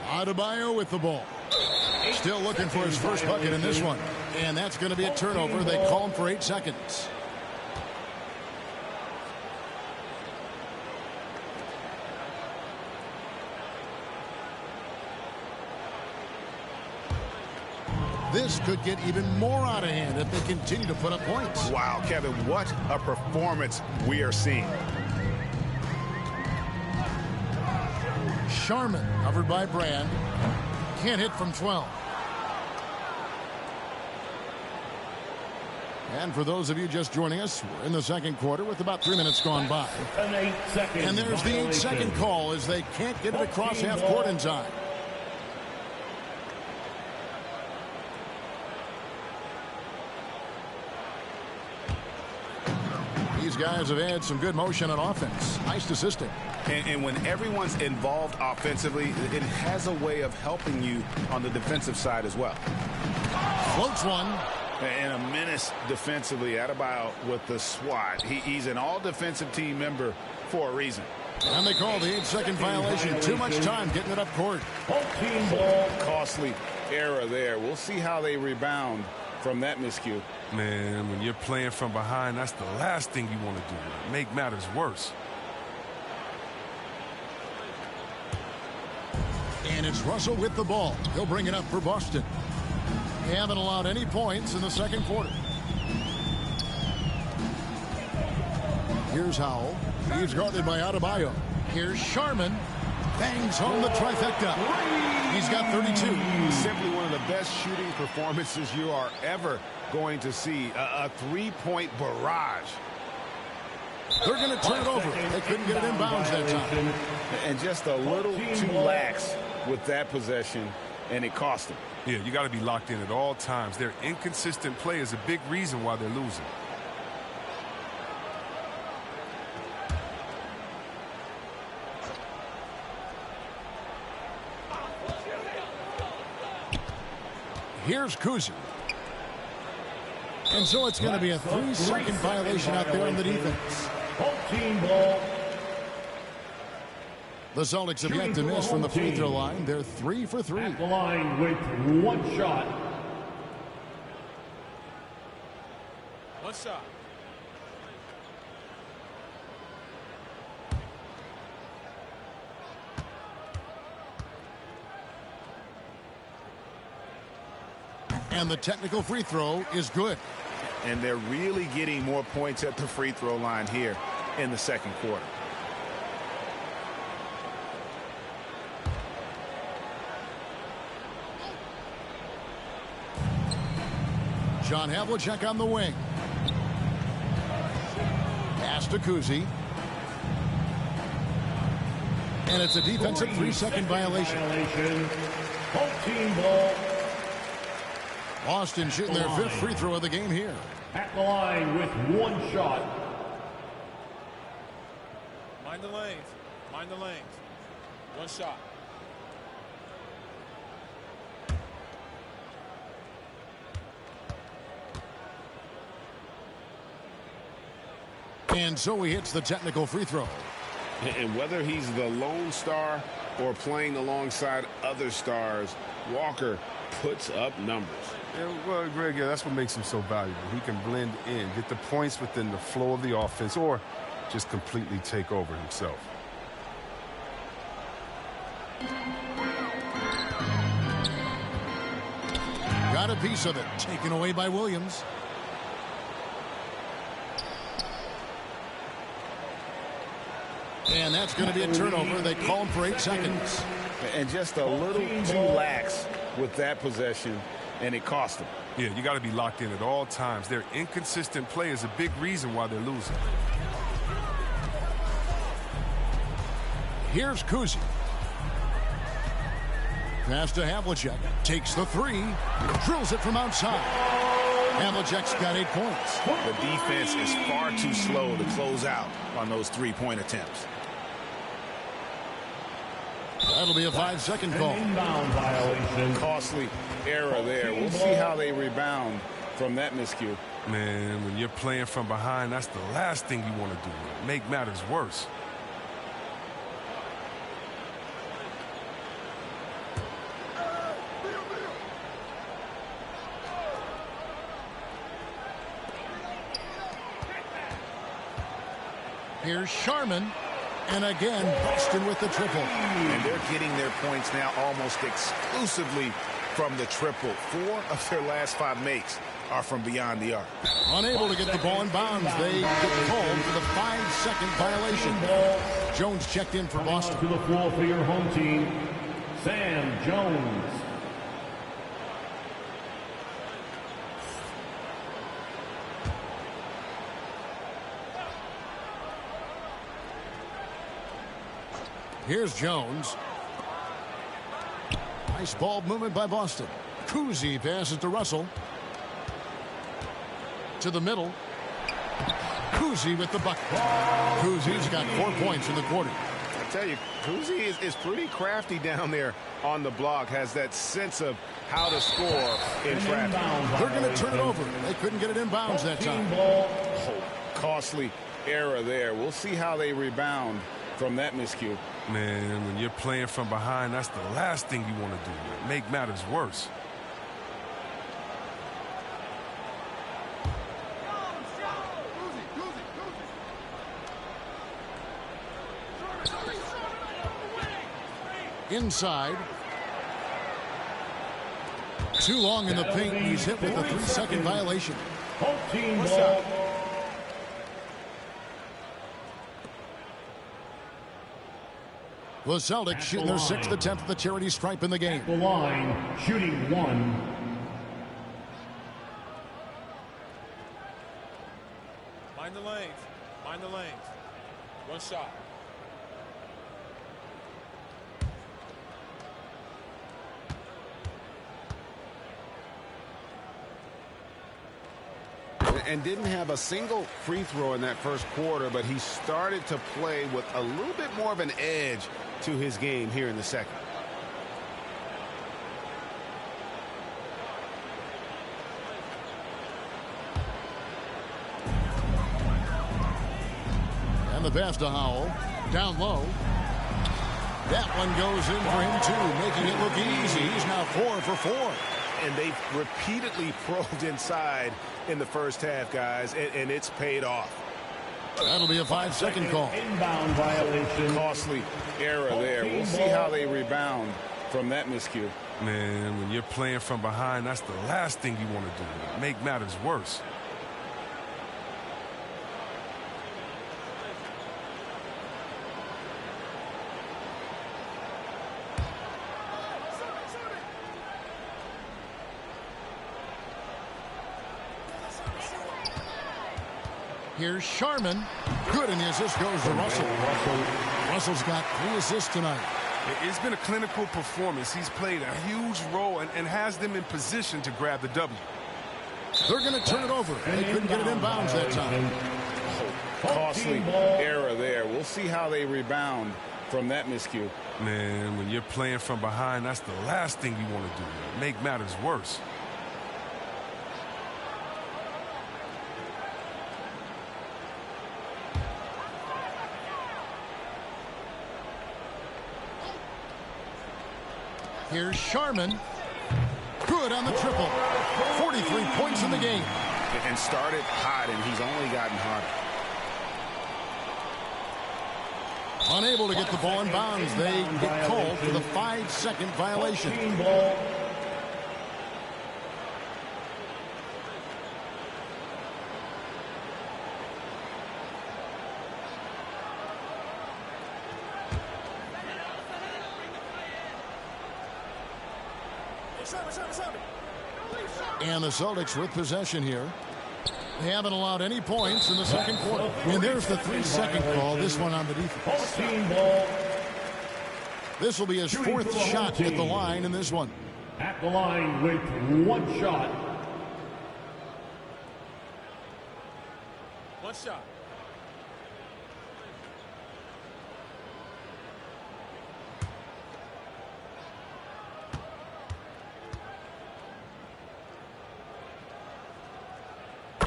Adebayo with the ball. Still looking for his first bucket in this one. And that's going to be a turnover. They call him for 8 seconds. This could get even more out of hand if they continue to put up points. Wow, Kevin, what a performance we are seeing. Sharman, covered by Brand. Can't hit from 12. And for those of you just joining us, we're in the second quarter with about 3 minutes gone by. And there's the 8-second call as they can't get it across half court in time. These guys have had some good motion on offense. Nice to assist him. And when everyone's involved offensively, it has a way of helping you on the defensive side as well. Floats one. And a menace defensively. Adebayo with the swat. He's an all-defensive team member for a reason. And they call the 8-second violation. Too much time getting it up court. Costly error there. We'll see how they rebound from that miscue. Man, when you're playing from behind, that's the last thing you want to do. Make matters worse. And it's Russell with the ball. He'll bring it up for Boston. They haven't allowed any points in the second quarter. Here's Howell. He's guarded by Adebayo. Here's Sharman. Bangs home the trifecta. He's got 32. Simply one of the best shooting performances you are ever going to see. A three-point barrage. They're going to turn it over. They couldn't get it in bounds that time. And just a little too lax with that possession, and it cost them. Yeah, you got to be locked in at all times. Their inconsistent play is a big reason why they're losing. Here's Kuzi. And so it's going to be a 3-second violation out there on the defense. The Celtics have yet to miss from the free throw line. They're 3 for 3. At the line with one shot. One shot. And the technical free throw is good. And they're really getting more points at the free throw line here in the second quarter. John Havlicek on the wing. Pass to Kuzi. And it's a defensive 3-second violation. Team ball. Boston shooting their 5th free throw of the game here. At the line with 1 shot. Mind the lanes. Mind the lanes. 1 shot. And so he hits the technical free throw. And whether he's the lone star or playing alongside other stars, Walker puts up numbers. Yeah, well, Greg, that's what makes him so valuable. He can blend in, get the points within the flow of the offense, or just completely take over himself. Got a piece of it. Taken away by Williams. And that's going to be a turnover. They call him for 8 seconds. And just a little too lax with that possession, and it cost them. Yeah, you got to be locked in at all times. Their inconsistent play is a big reason why they're losing. Here's Kuzi. Pass to Havlicek. Takes the 3. Drills it from outside. Havlicek's got 8 points. The defense is far too slow to close out on those 3-point attempts. That'll be a 5-second call. Inbound violation. Costly error there. We'll see how they rebound from that miscue. Man, when you're playing from behind, that's the last thing you want to do. Make matters worse. Here's Sharman. And again, Boston with the triple. And they're getting their points now almost exclusively from the triple. 4 of their last 5 makes are from beyond the arc. Unable to get the ball in bounds. They get called for the 5-second violation. Jones checked in for Boston. To the floor for your home team, Sam Jones. Here's Jones. Nice ball movement by Boston. Kuzi passes to Russell. To the middle. Kuzi with the bucket. Kuzi's got 4 points in the quarter. I tell you, Kuzi is pretty crafty down there on the block. Has that sense of how to score in traffic. They're going to turn it over. They couldn't get it in bounds that time. Oh, costly error there. We'll see how they rebound from that miscue. Man, when you're playing from behind, that's the last thing you want to do. Make matters worse. Inside. Too long in the paint. He's hit with a 3-second violation. Home team ball. The Celtics shooting their 6th attempt at the charity stripe in the game. The line, shooting 1. Mind the lanes. Mind the lanes. 1 shot. And didn't have a single free throw in that first quarter, but he started to play with a little bit more of an edge to his game here in the second. And the pass to Howell. Down low. That one goes in for him too, making it look easy. He's now 4 for 4. And they've repeatedly probed inside in the first half, guys, and it's paid off. That'll be a 5-second call. Inbound violation. Costly error there. We'll see how they rebound from that miscue. Man, when you're playing from behind, that's the last thing you want to do. Make matters worse. Here's Sharman. Good, and the assist goes to Russell. Russell's got 3 assists tonight. It's been a clinical performance. He's played a huge role and has them in position to grab the W. They're going to turn it over. They couldn't get it in bounds that time. Costly error there. We'll see how they rebound from that miscue. Man, when you're playing from behind, that's the last thing you want to do. Make matters worse. Here's Sharman. Good on the triple. 43 points in the game. And started hot, and he's only gotten hotter. Unable to get the ball in bounds. They get called for the 5-second violation. And the Celtics with possession here. They haven't allowed any points in the second quarter. And there's the 3-second call. This one on the defense. This will be his 4th shot at the line in this one. At the line with 1 shot. 1 shot.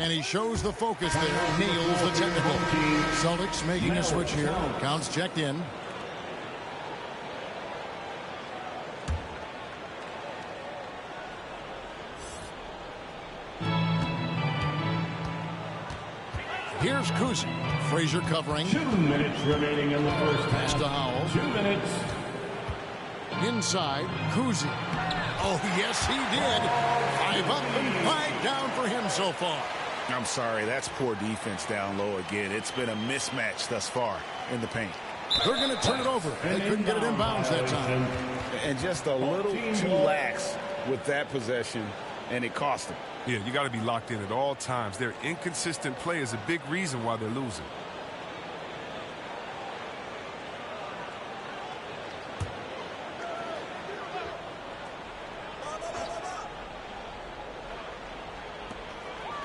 And he shows the focus there. Nails the technical. Celtics making a switch here. Counts checked in. Here's Kuzi. Frazier covering. 2 minutes remaining in the first half. Pass to Howell. 2 minutes. Inside, Kuzi. Oh, yes, he did. 5 up and 5 down for him so far. I'm sorry, that's poor defense down low again. It's been a mismatch thus far in the paint. They're going to turn it over. They couldn't get it in bounds that time. And just a little too lax with that possession, and it cost them. Yeah, you got to be locked in at all times. Their inconsistent play is a big reason why they're losing.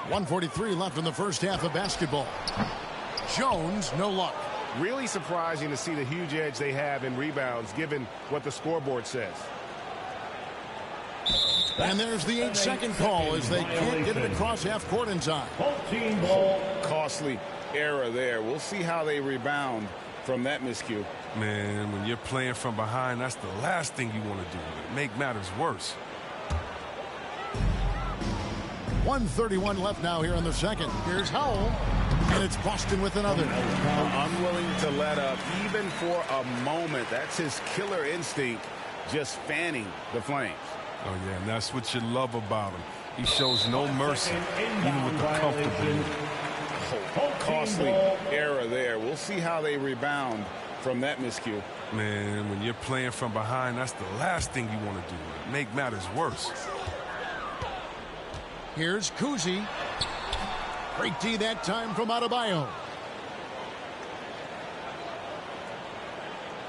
.143 left in the first half of basketball. Jones, no luck. Really surprising to see the huge edge they have in rebounds, given what the scoreboard says. And there's the 8-second call as they can't get it across half court in time. Team ball. Costly error there. We'll see how they rebound from that miscue. Man, when you're playing from behind, that's the last thing you want to do. Make matters worse. 1:31 left now here in the second. Here's Howell. And it's Boston with another. Unwilling to let up even for a moment. That's his killer instinct, just fanning the flames. Oh, yeah, and that's what you love about him. He shows no mercy, even with the comfortable. Costly error there. We'll see how they rebound from that miscue. Man, when you're playing from behind, that's the last thing you want to do. Make matters worse. Here's Kuzi. Great D that time from Adebayo.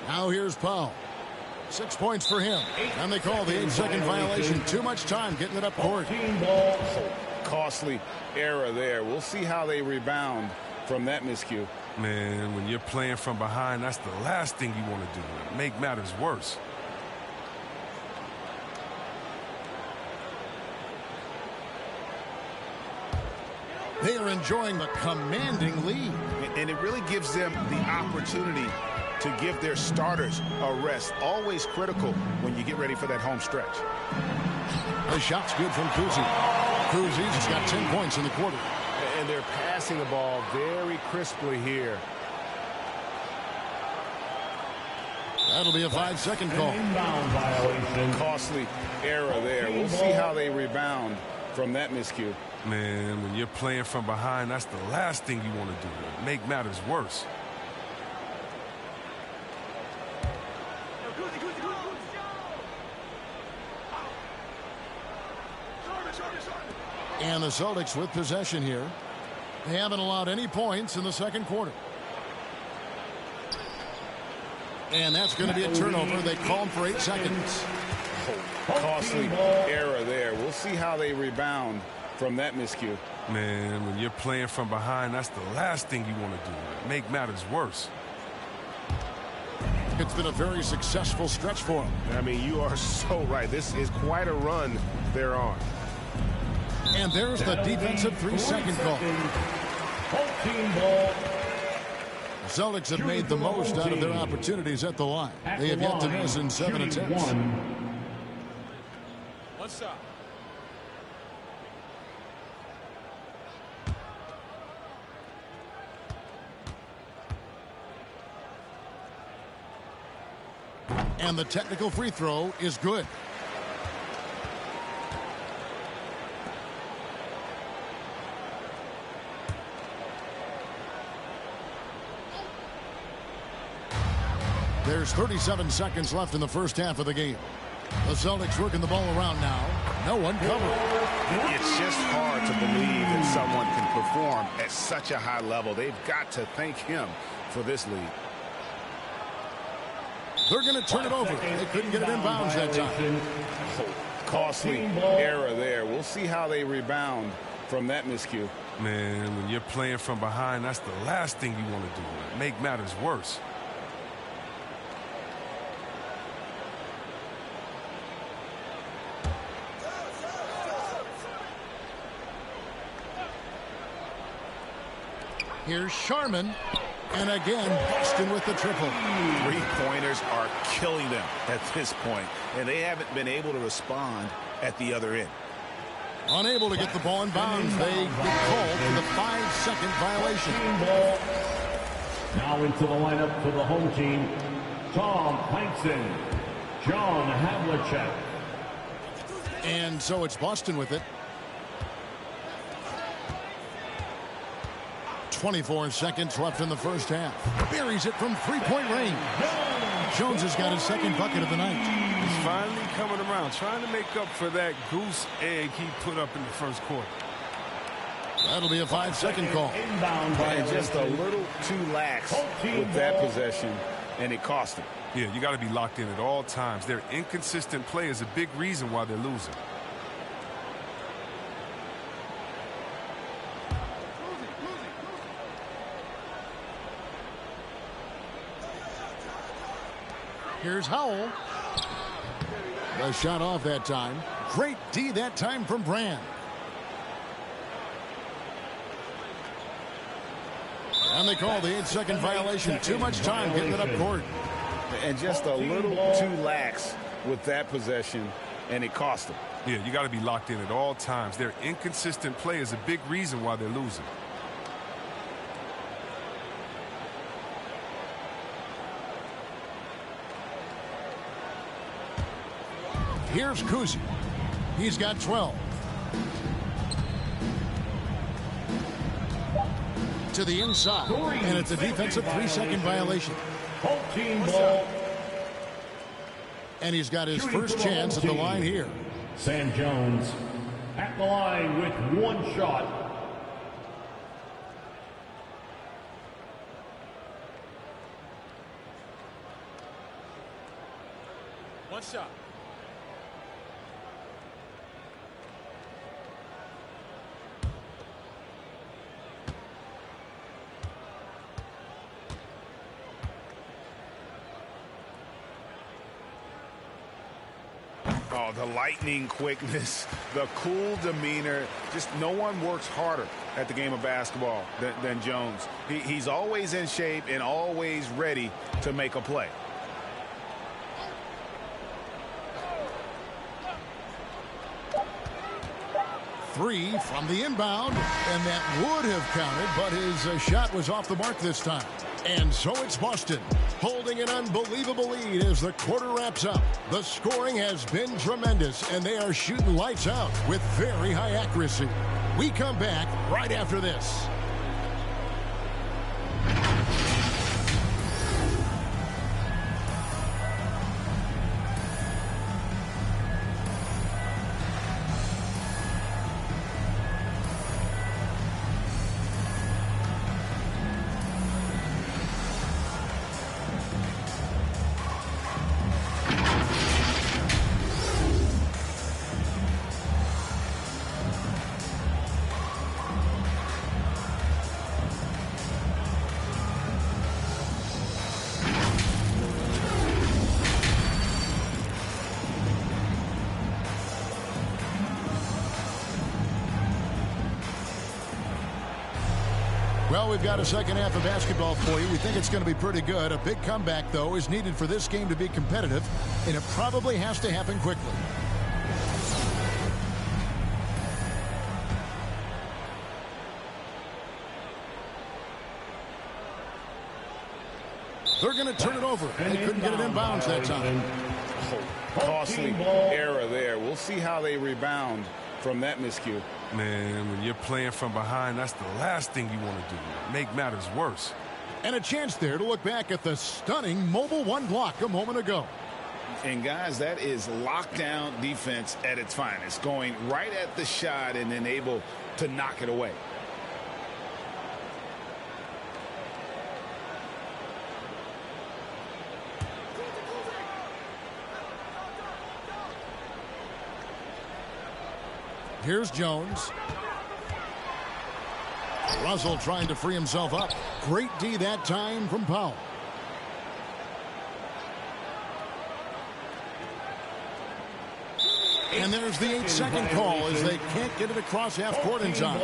Now here's Powell. 6 points for him. And they call the 8-second violation. Too much time getting it up court. Costly error there. We'll see how they rebound from that miscue. Man, when you're playing from behind, that's the last thing you want to do. Make matters worse. They are enjoying the commanding lead. And it really gives them the opportunity to give their starters a rest. Always critical when you get ready for that home stretch. The shot's good from Kuzi. Kuzi's just got 10 points in the quarter. And they're passing the ball very crisply here. That'll be a 5-second call. Costly error there. We'll see how they rebound from that miscue. Man, when you're playing from behind, that's the last thing you want to do. Make matters worse. And the Celtics with possession here. They haven't allowed any points in the second quarter. And that's going to be a turnover. They call him for 8 seconds. Costly error there. We'll see how they rebound from that miscue. Man, when you're playing from behind, that's the last thing you want to do. Make matters worse. It's been a very successful stretch for him. I mean, you are so right. This is quite a run they're on. And there's the defensive 3-second call. Celtics have made the most out of their opportunities at the line. They have yet to miss in 7 attempts. One shot. And the technical free throw is good. There's 37 seconds left in the first half of the game. The Celtics working the ball around now. No one covered. It's just hard to believe that someone can perform at such a high level. They've got to thank him for this lead. They're going to turn it over. They couldn't get it in bounds that time. Costly error there. We'll see how they rebound from that miscue. Man, when you're playing from behind, that's the last thing you want to do. Make matters worse. Here's Sharman. And again, Boston with the triple. 3-pointers are killing them at this point, and they haven't been able to respond at the other end. Unable to get the ball in bounds. They get called for the 5-second violation. Now into the lineup for the home team, Tom Heinsohn, John Havlicek. And so it's Boston with it. 24 seconds left in the first half. Buries it from 3-point range. Jones has got his second bucket of the night. He's finally coming around, trying to make up for that goose egg he put up in the first quarter. That'll be a 5-second call. And just a little too lax with that possession, and it cost him. Yeah, you got to be locked in at all times. Their inconsistent play is a big reason why they're losing. Here's Howell. The shot off that time. Great D that time from Brand. And they call the 8-second violation. Too much time getting it up court. And just a little too lax with that possession, and it cost them. Yeah, you got to be locked in at all times. Their inconsistent play is a big reason why they're losing. Here's Kuzi. He's got 12. To the inside. And it's a defensive 3-second violation. Team ball. And he's got his first chance at the line here. Sam Jones at the line with 1 shot. One shot. Oh, the lightning quickness, the cool demeanor. Just no one works harder at the game of basketball than Jones. He's always in shape and always ready to make a play. Three from the inbound, and that would have counted, but his shot was off the mark this time. And so it's Boston holding an unbelievable lead as the quarter wraps up. The scoring has been tremendous, and they are shooting lights out with very high accuracy. We come back right after this. Well, we've got a second half of basketball for you. We think it's going to be pretty good. A big comeback, though, is needed for this game to be competitive, and it probably has to happen quickly. They're going to turn it over. They couldn't get it in bounds that time. Costly error there. We'll see how they rebound from that miscue. Man, when you're playing from behind, that's the last thing you want to do. Make matters worse. And a chance there to look back at the stunning mobile one block a moment ago. And guys, that is lockdown defense at its finest. Going right at the shot and then able to knock it away. Here's Jones. Russell trying to free himself up. Great D that time from Powell. And there's the 8-second call as they can't get it across half court in time.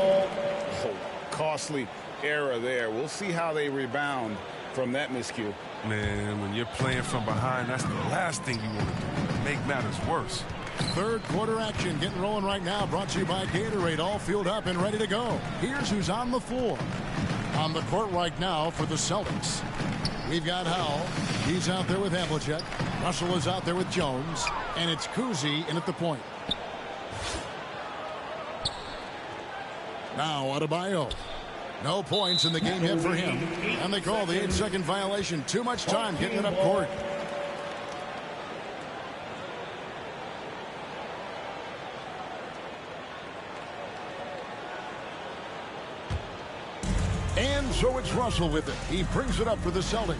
Costly error there. We'll see how they rebound from that miscue. Man, when you're playing from behind, that's the last thing you want to do. Make matters worse. Third quarter action getting rolling right now. Brought to you by Gatorade. All fueled up and ready to go. Here's who's on the floor. On the court right now for the Celtics. We've got Howell. He's out there with Havlicek. Russell is out there with Jones. And it's Kuzi in at the point. Now Adebayo. No points in the game yet for him. And they call the 8-second violation. Too much time getting it up court. And so it's Russell with it. He brings it up for the Celtics.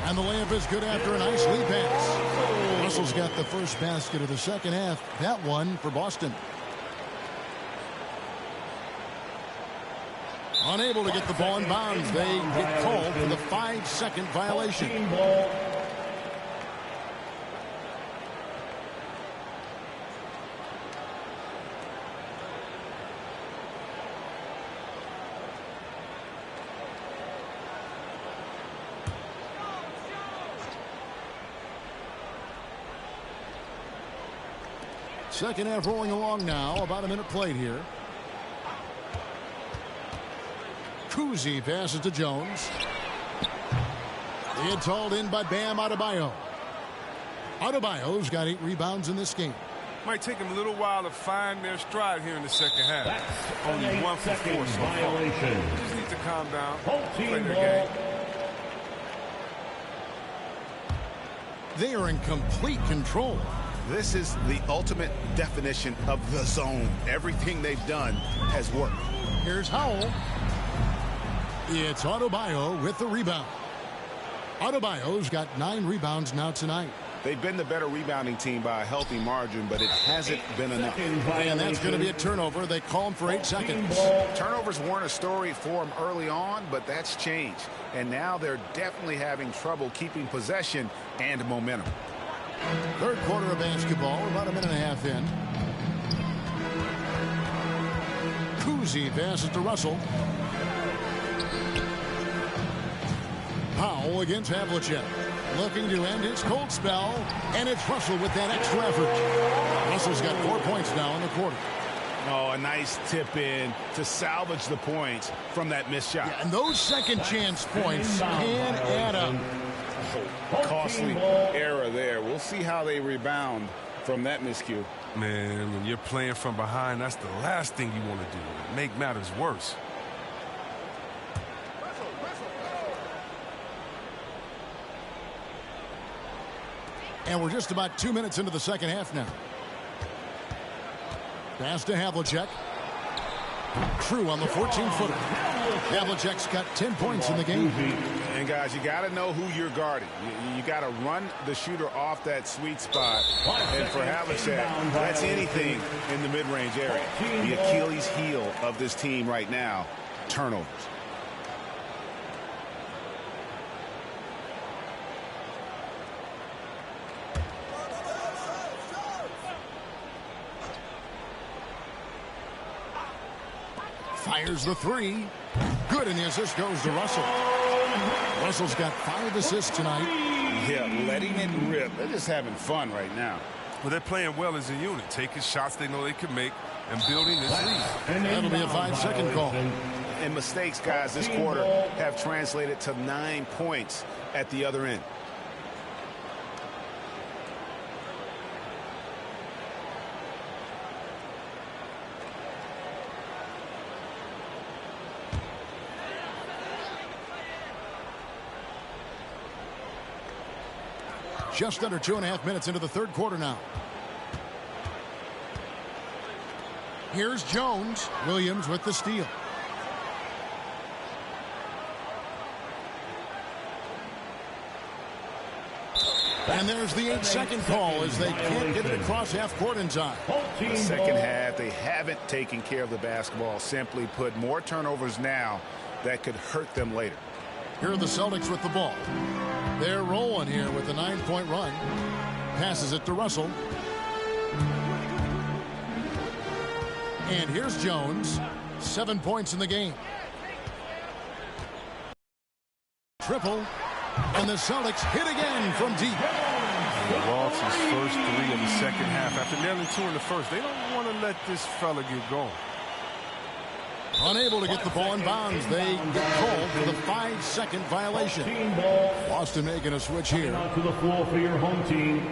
And the layup is good after a nice lead pass. Russell's got the first basket of the second half. That one for Boston. Unable to get the ball in bounds. They get called for the 5-second violation. Second half rolling along now. About a minute played here. Kuzi passes to Jones. It's hauled in by Bam Adebayo. Adebayo's got 8 rebounds in this game. Might take them a little while to find their stride here in the second half. That's only 1 for 4 so far. They just need to calm down, play their game. They are in complete control. This is the ultimate definition of the zone. Everything they've done has worked. Here's Howell. It's Adebayo with the rebound. Adebayo's got 9 rebounds now tonight. They've been the better rebounding team by a healthy margin, but it hasn't been enough. And that's going to be a turnover. They call him for 8 seconds. Turnovers weren't a story for them early on, but that's changed. And now they're definitely having trouble keeping possession and momentum. Third quarter of basketball. We're about a minute and a half in. Kuzi passes to Russell. Powell against Havlicek. Looking to end his cold spell. And it's Russell with that extra effort. Russell's got 4 points now in the quarter. Oh, a nice tip in to salvage the points from that missed shot. Yeah, and those second chance points can add up. Costly error there. We'll see how they rebound from that miscue. Man, when you're playing from behind, that's the last thing you want to do. Make matters worse. And we're just about 2 minutes into the second half now. Pass to Havlicek. True on the 14-footer. Havlicek's got 10 points in the game. And guys, you got to know who you're guarding. You got to run the shooter off that sweet spot. And for Halifax, that's anything in the mid-range area. The Achilles heel of this team right now, turnovers. Fires the three. Good, and the assist goes to Russell. Russell's got 5 assists tonight. Yeah, letting it rip. They're just having fun right now. Well, they're playing well as a unit, taking shots they know they can make and building this lead. That'll be a 5-second call. And mistakes, guys, this quarter have translated to 9 points at the other end. Just under 2.5 minutes into the third quarter now. Here's Jones. Williams with the steal. And there's the 8-second call as they can't get it across half court in time. The second half, they haven't taken care of the basketball. Simply put, more turnovers now that could hurt them later. Here are the Celtics with the ball. They're rolling here with a 9-point run. Passes it to Russell. And here's Jones. 7 points in the game. Triple. And the Celtics hit again from deep. Walsh's first 3 of the second half. After nailing 2 in the first, they don't want to let this fella get going. Unable to get the ball in bounds. They get called for the 5-second violation. Boston making a switch here. To the floor for your home team.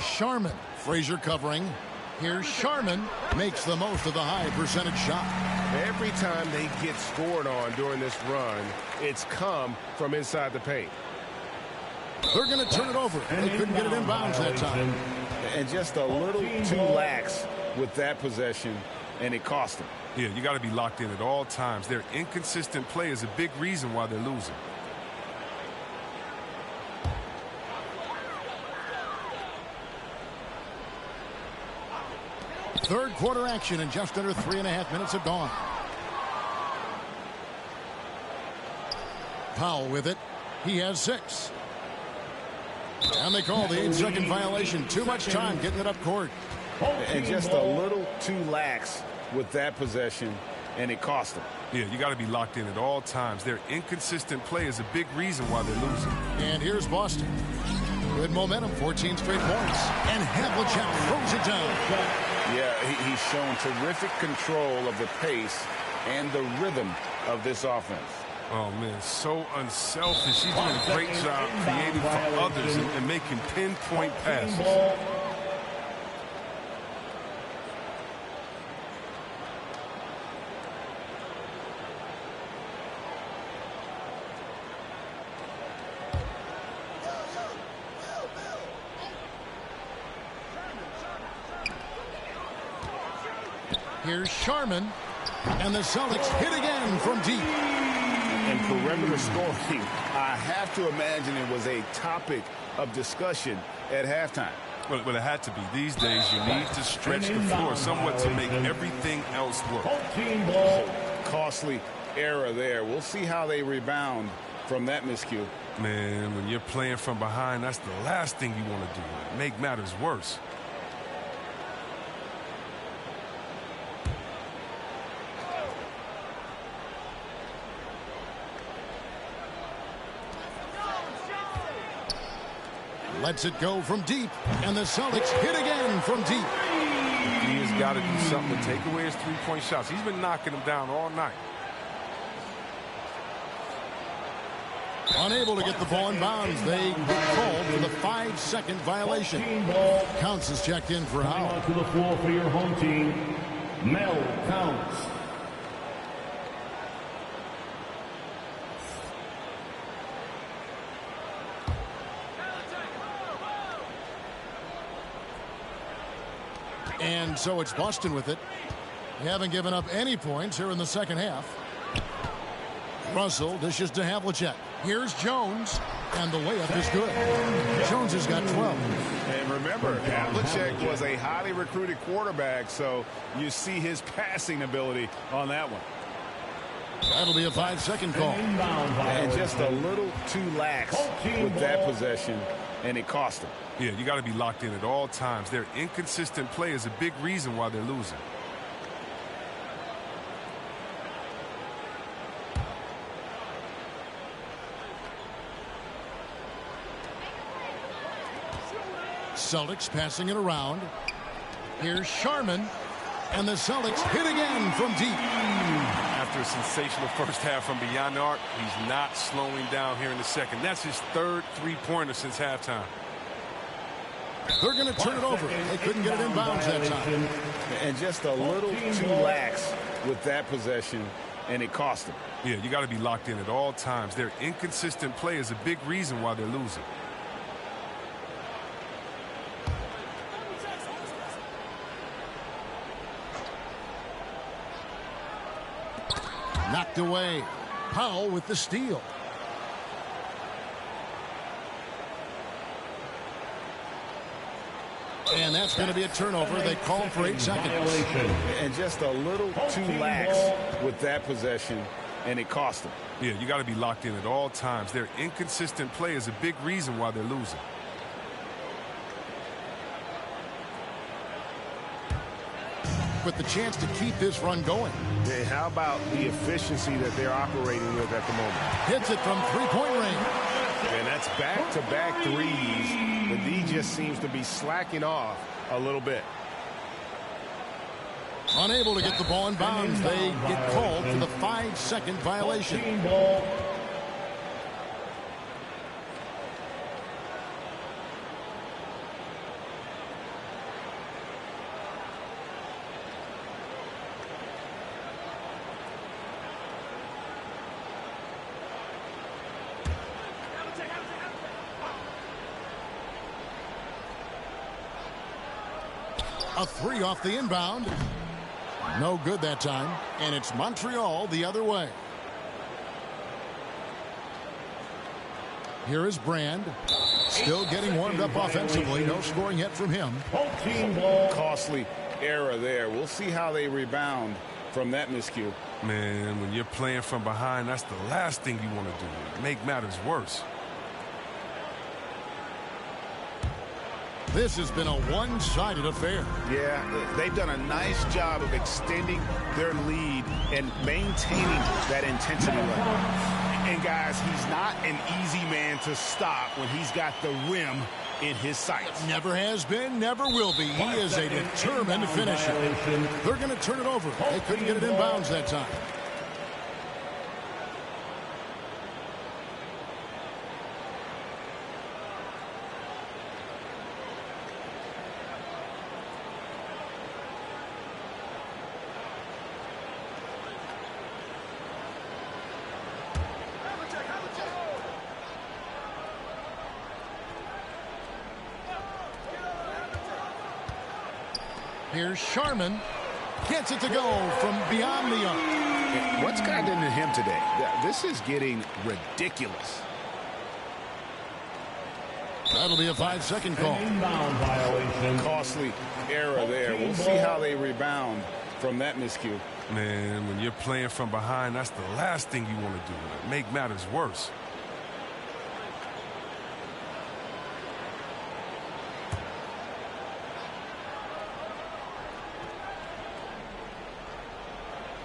Sharman. Frazier covering. Here's Sharman. Makes the most of the high percentage shot. Every time they get scored on during this run, it's come from inside the paint. They're going to turn it over. They couldn't get it in bounds that time. And just a little too lax with that possession, and it cost them. Yeah, you got to be locked in at all times. Their inconsistent play is a big reason why they're losing. Third quarter action, and just under 3.5 minutes have gone. Powell with it. He has 6. And they call the 8-second violation. Too much time getting it up court. And just a little too lax with that possession, and it cost them. Yeah, you got to be locked in at all times. Their inconsistent play is a big reason why they're losing. And here's Boston. Good momentum, 14 straight points. And Havlicek throws it down. Yeah, he's shown terrific control of the pace and the rhythm of this offense. Oh, man, so unselfish. He's doing a great job creating for others and making pinpoint passes. Here's Sharman, and the Celtics hit again from deep. And perimeter scoring, I have to imagine it was a topic of discussion at halftime. Well, it had to be. These days, you need to stretch the floor somewhat to make everything else work. Costly error there. We'll see how they rebound from that miscue. Man, when you're playing from behind, that's the last thing you want to do. Make matters worse. Lets it go from deep, and the Celtics hit again from deep. He has got to do something to take away his three-point shots. He's been knocking them down all night. Unable to get the ball in bounds. They get called for the 5-second violation. Counts is checked in for Howell. To the floor for your home team, Mel Counts. And so it's Boston with it. They haven't given up any points here in the second half. Russell dishes to Havlicek. Here's Jones. And the layup is good. Jones has got 12. And remember, Havlicek was a highly recruited quarterback, so you see his passing ability on that one. That'll be a 5-second call. And just a little too lax with that possession, and it cost him. Yeah, you got to be locked in at all times. Their inconsistent play is a big reason why they're losing. Celtics passing it around. Here's Sharman. And the Celtics hit again from deep. After a sensational first half from beyond the arc, he's not slowing down here in the second. That's his third three-pointer since halftime. They're going to turn it over. They couldn't get it in bounds that time. And just a little too lax with that possession, and it cost them. Yeah, you got to be locked in at all times. Their inconsistent play is a big reason why they're losing. Knocked away. Powell with the steal. And that's going to be a turnover. They call for 8 seconds. And just a little too lax with that possession, and it cost them. Yeah, you got to be locked in at all times. Their inconsistent play is a big reason why they're losing. With the chance to keep this run going. Yeah, how about the efficiency that they're operating with at the moment? Hits it from three-point range. And that's back-to-back threes. The D just seems to be slacking off a little bit. Unable to get the ball in bounds. They get called for the 5-second violation. A three off the inbound. No good that time. And it's Montreal the other way. Here is Brand. Still getting warmed up offensively. No scoring yet from him. Costly error there. We'll see how they rebound from that miscue. Man, when you're playing from behind, that's the last thing you want to do. Make matters worse. This has been a one-sided affair. Yeah, they've done a nice job of extending their lead and maintaining that intensity level. And guys, he's not an easy man to stop when he's got the rim in his sights. Never has been, never will be. He is a determined finisher. They're going to turn it over. They couldn't get it in bounds that time. Here's Sharman. Gets it to go from beyond the arc. What's gotten into him today? This is getting ridiculous. That'll be a 5-second call. Inbound violation. Costly error there. We'll see how they rebound from that miscue. Man, when you're playing from behind, that's the last thing you want to do. Make matters worse.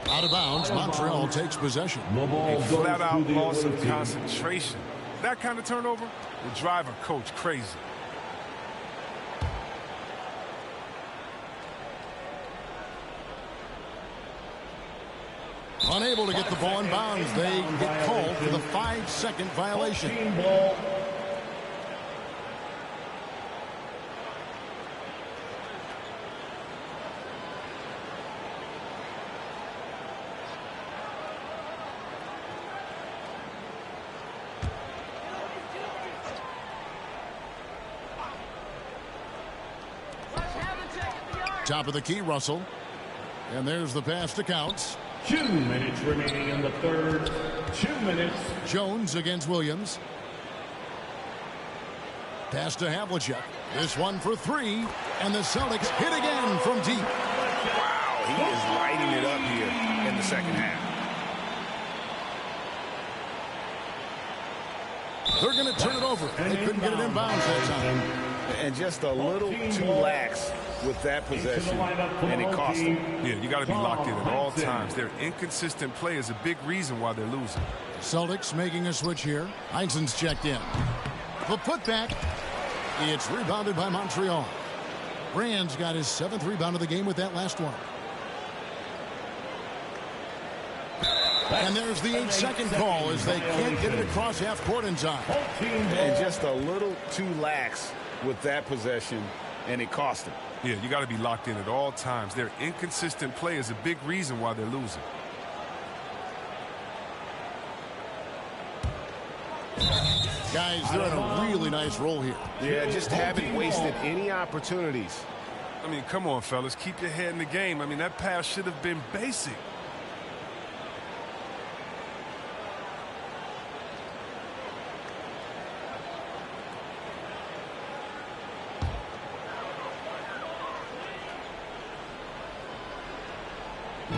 Out of bounds, Montreal takes possession. A flat-out loss of concentration. That kind of turnover will drive a coach crazy. Unable to get the ball in bounds. They get called for the 5-second violation. Top of the key, Russell. And there's the pass to Counts. 2 minutes remaining in the third. 2 minutes. Jones against Williams. Pass to Havlicek. This one for three. And the Celtics hit again from deep. Wow, he is lighting it up here in the second half. They're going to turn it over. They couldn't get it in bounds that time. And just a little too lax with that possession, and it cost them. Yeah, you got to be locked in at all times. Their inconsistent play is a big reason why they're losing. Celtics making a switch here. Heinsohn's checked in. The putback. It's rebounded by Montreal. Brand's got his 7th rebound of the game with that last one. And there's the 8-second call as they can't get it across half court in time. And just a little too lax with that possession, and it cost them. Yeah, you got to be locked in at all times. Their inconsistent play is a big reason why they're losing. Guys, they're in a really nice roll here. Yeah, just haven't wasted any opportunities. I mean, come on, fellas. Keep your head in the game. I mean, that pass should have been basic.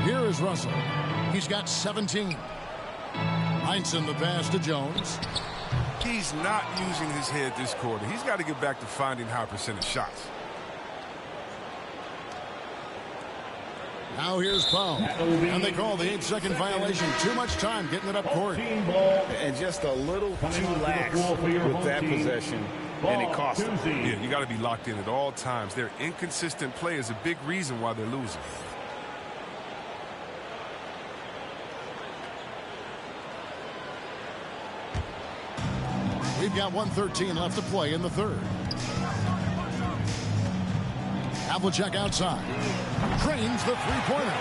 Here is Russell. He's got 17. Heinsohn the pass to Jones. He's not using his head this quarter. He's got to get back to finding high percentage shots. Now here's Powell. And they call the 8-second violation. Too much time getting it up court. And just a little too lax with that possession, and it cost them. Yeah, you got to be locked in at all times. Their inconsistent play is a big reason why they're losing. We've got 1:13 left to play in the third. Havlicek outside. Drains the three-pointer.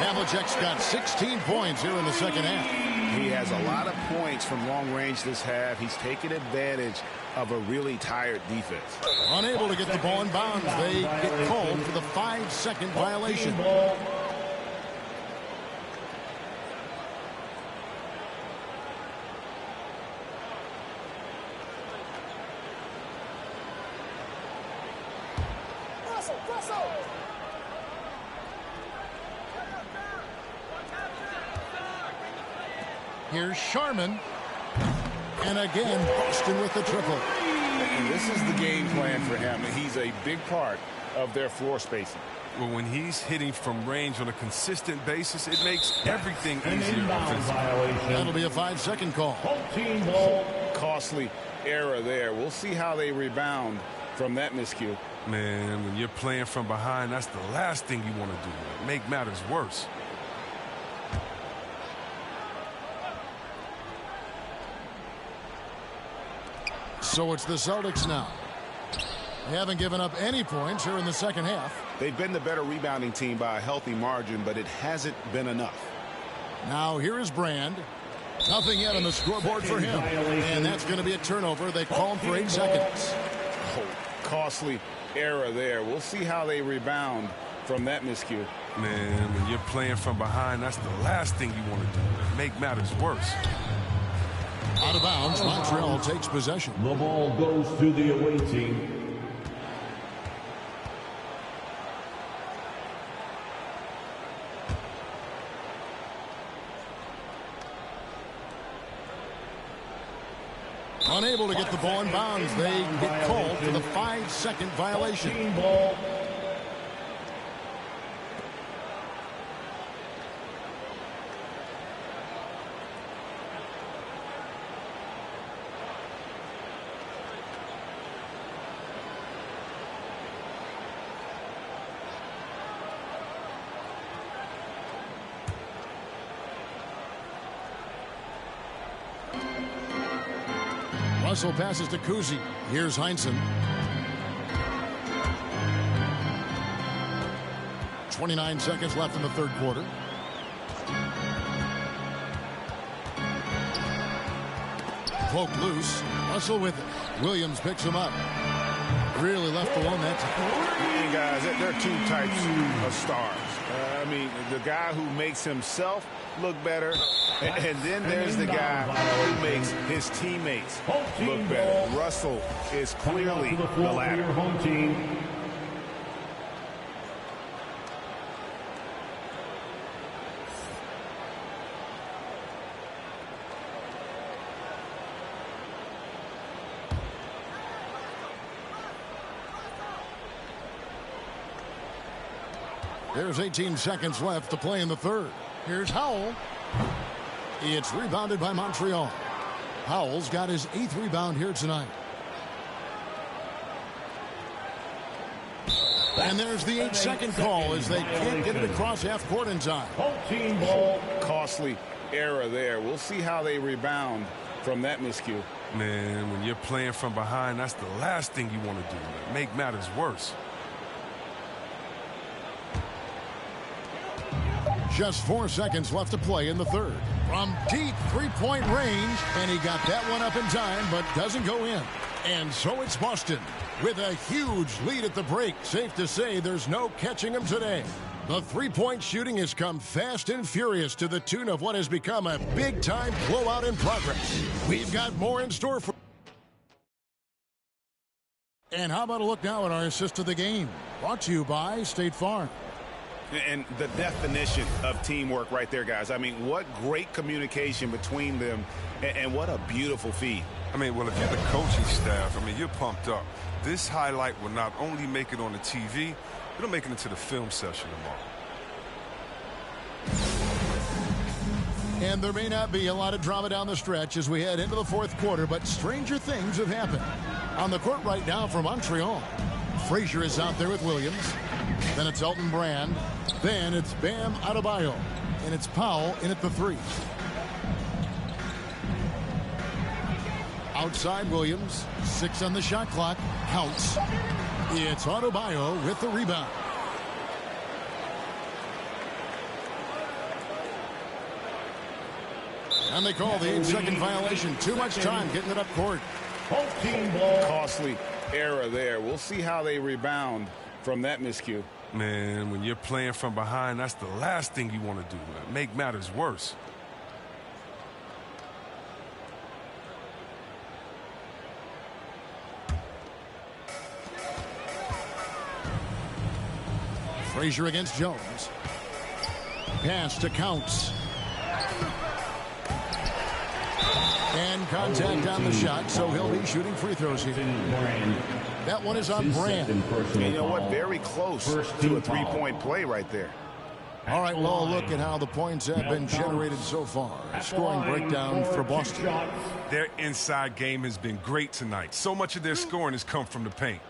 Havlicek's got 16 points here in the second half. He has a lot of points from long range this half. He's taken advantage of a really tired defense. Unable to get the ball in bounds. They get called for the 5-second violation. Here's Sharman. And again, Boston with the triple. And this is the game plan for him. He's a big part of their floor spacing. Well, when he's hitting from range on a consistent basis, it makes everything easier offensively. That'll be a 5-second call. Costly error there. We'll see how they rebound from that miscue. Man, when you're playing from behind, that's the last thing you want to do. Make matters worse. So it's the Celtics now. They haven't given up any points here in the second half. They've been the better rebounding team by a healthy margin, but it hasn't been enough. Now here is Brand. Nothing yet on the scoreboard for him. And that's going to be a turnover. They call him for 8 seconds. Oh, costly error there. We'll see how they rebound from that miscue. Man, when you're playing from behind, that's the last thing you want to do. Make matters worse. Out of bounds, Montreal takes possession. The ball goes to the away team. Unable to get the ball in bounds. They get called for the 5-second violation. Russell passes to Kuzi. Here's Heinsohn. 29 seconds left in the third quarter. Poked loose. Russell with it. Williams picks him up. Really left alone that time. Guys, there are two types of stars. I mean, the guy who makes himself look better, and then there's the guy who makes his teammates look better. Russell is clearly the latter. There's 18 seconds left to play in the third. Here's Howell. It's rebounded by Montreal. Howell's got his 8th rebound here tonight. And there's the 8-second call as they can't get it across half court in time. Costly error there. We'll see how they rebound from that miscue. Man, when you're playing from behind, that's the last thing you want to do. Make matters worse. Just 4 seconds left to play in the third. From deep three-point range, and he got that one up in time, but doesn't go in. And so it's Boston with a huge lead at the break. Safe to say there's no catching him today. The three-point shooting has come fast and furious to the tune of what has become a big-time blowout in progress. We've got more in store for... And how about a look now at our assist of the game? Brought to you by State Farm. And the definition of teamwork right there, guys. I mean, what great communication between them, and what a beautiful feed. I mean, well, if you're the coaching staff, I mean, you're pumped up. This highlight will not only make it on the TV, it'll make it into the film session tomorrow. And there may not be a lot of drama down the stretch as we head into the fourth quarter, but stranger things have happened. On the court right now for Montreal, Frazier is out there with Williams. Then it's Elton Brand. Then it's Bam Adebayo. And it's Powell in at the 3. Outside Williams. 6 on the shot clock. Counts. It's Adebayo with the rebound. And they call the 8-second violation. Too much time getting it up court. Costly error there. We'll see how they rebound from that miscue. Man, when you're playing from behind, that's the last thing you want to do. Make matters worse. Frazier against Jones. Pass to Counts. And contact on the shot, so he'll be shooting free throws here. That one is on Brand. You know what? Very close to a three-point play right there. All right, well, look at how the points have been generated so far. Scoring breakdown for Boston. Their inside game has been great tonight. So much of their scoring has come from the paint.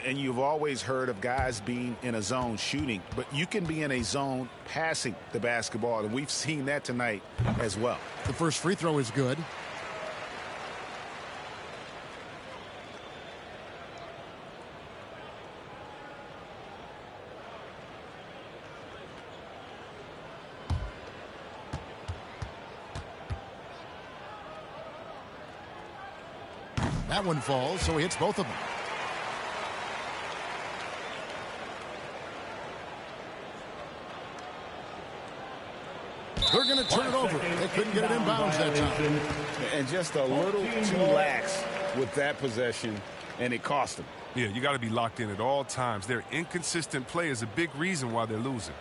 And you've always heard of guys being in a zone shooting, but you can be in a zone passing the basketball, and we've seen that tonight as well. The first free throw is good. That one falls, so he hits both of them. They're going to turn it over. They couldn't get it inbounds that time. And just a little too lax with that possession, and it cost them. Yeah, you got to be locked in at all times. Their inconsistent play is a big reason why they're losing.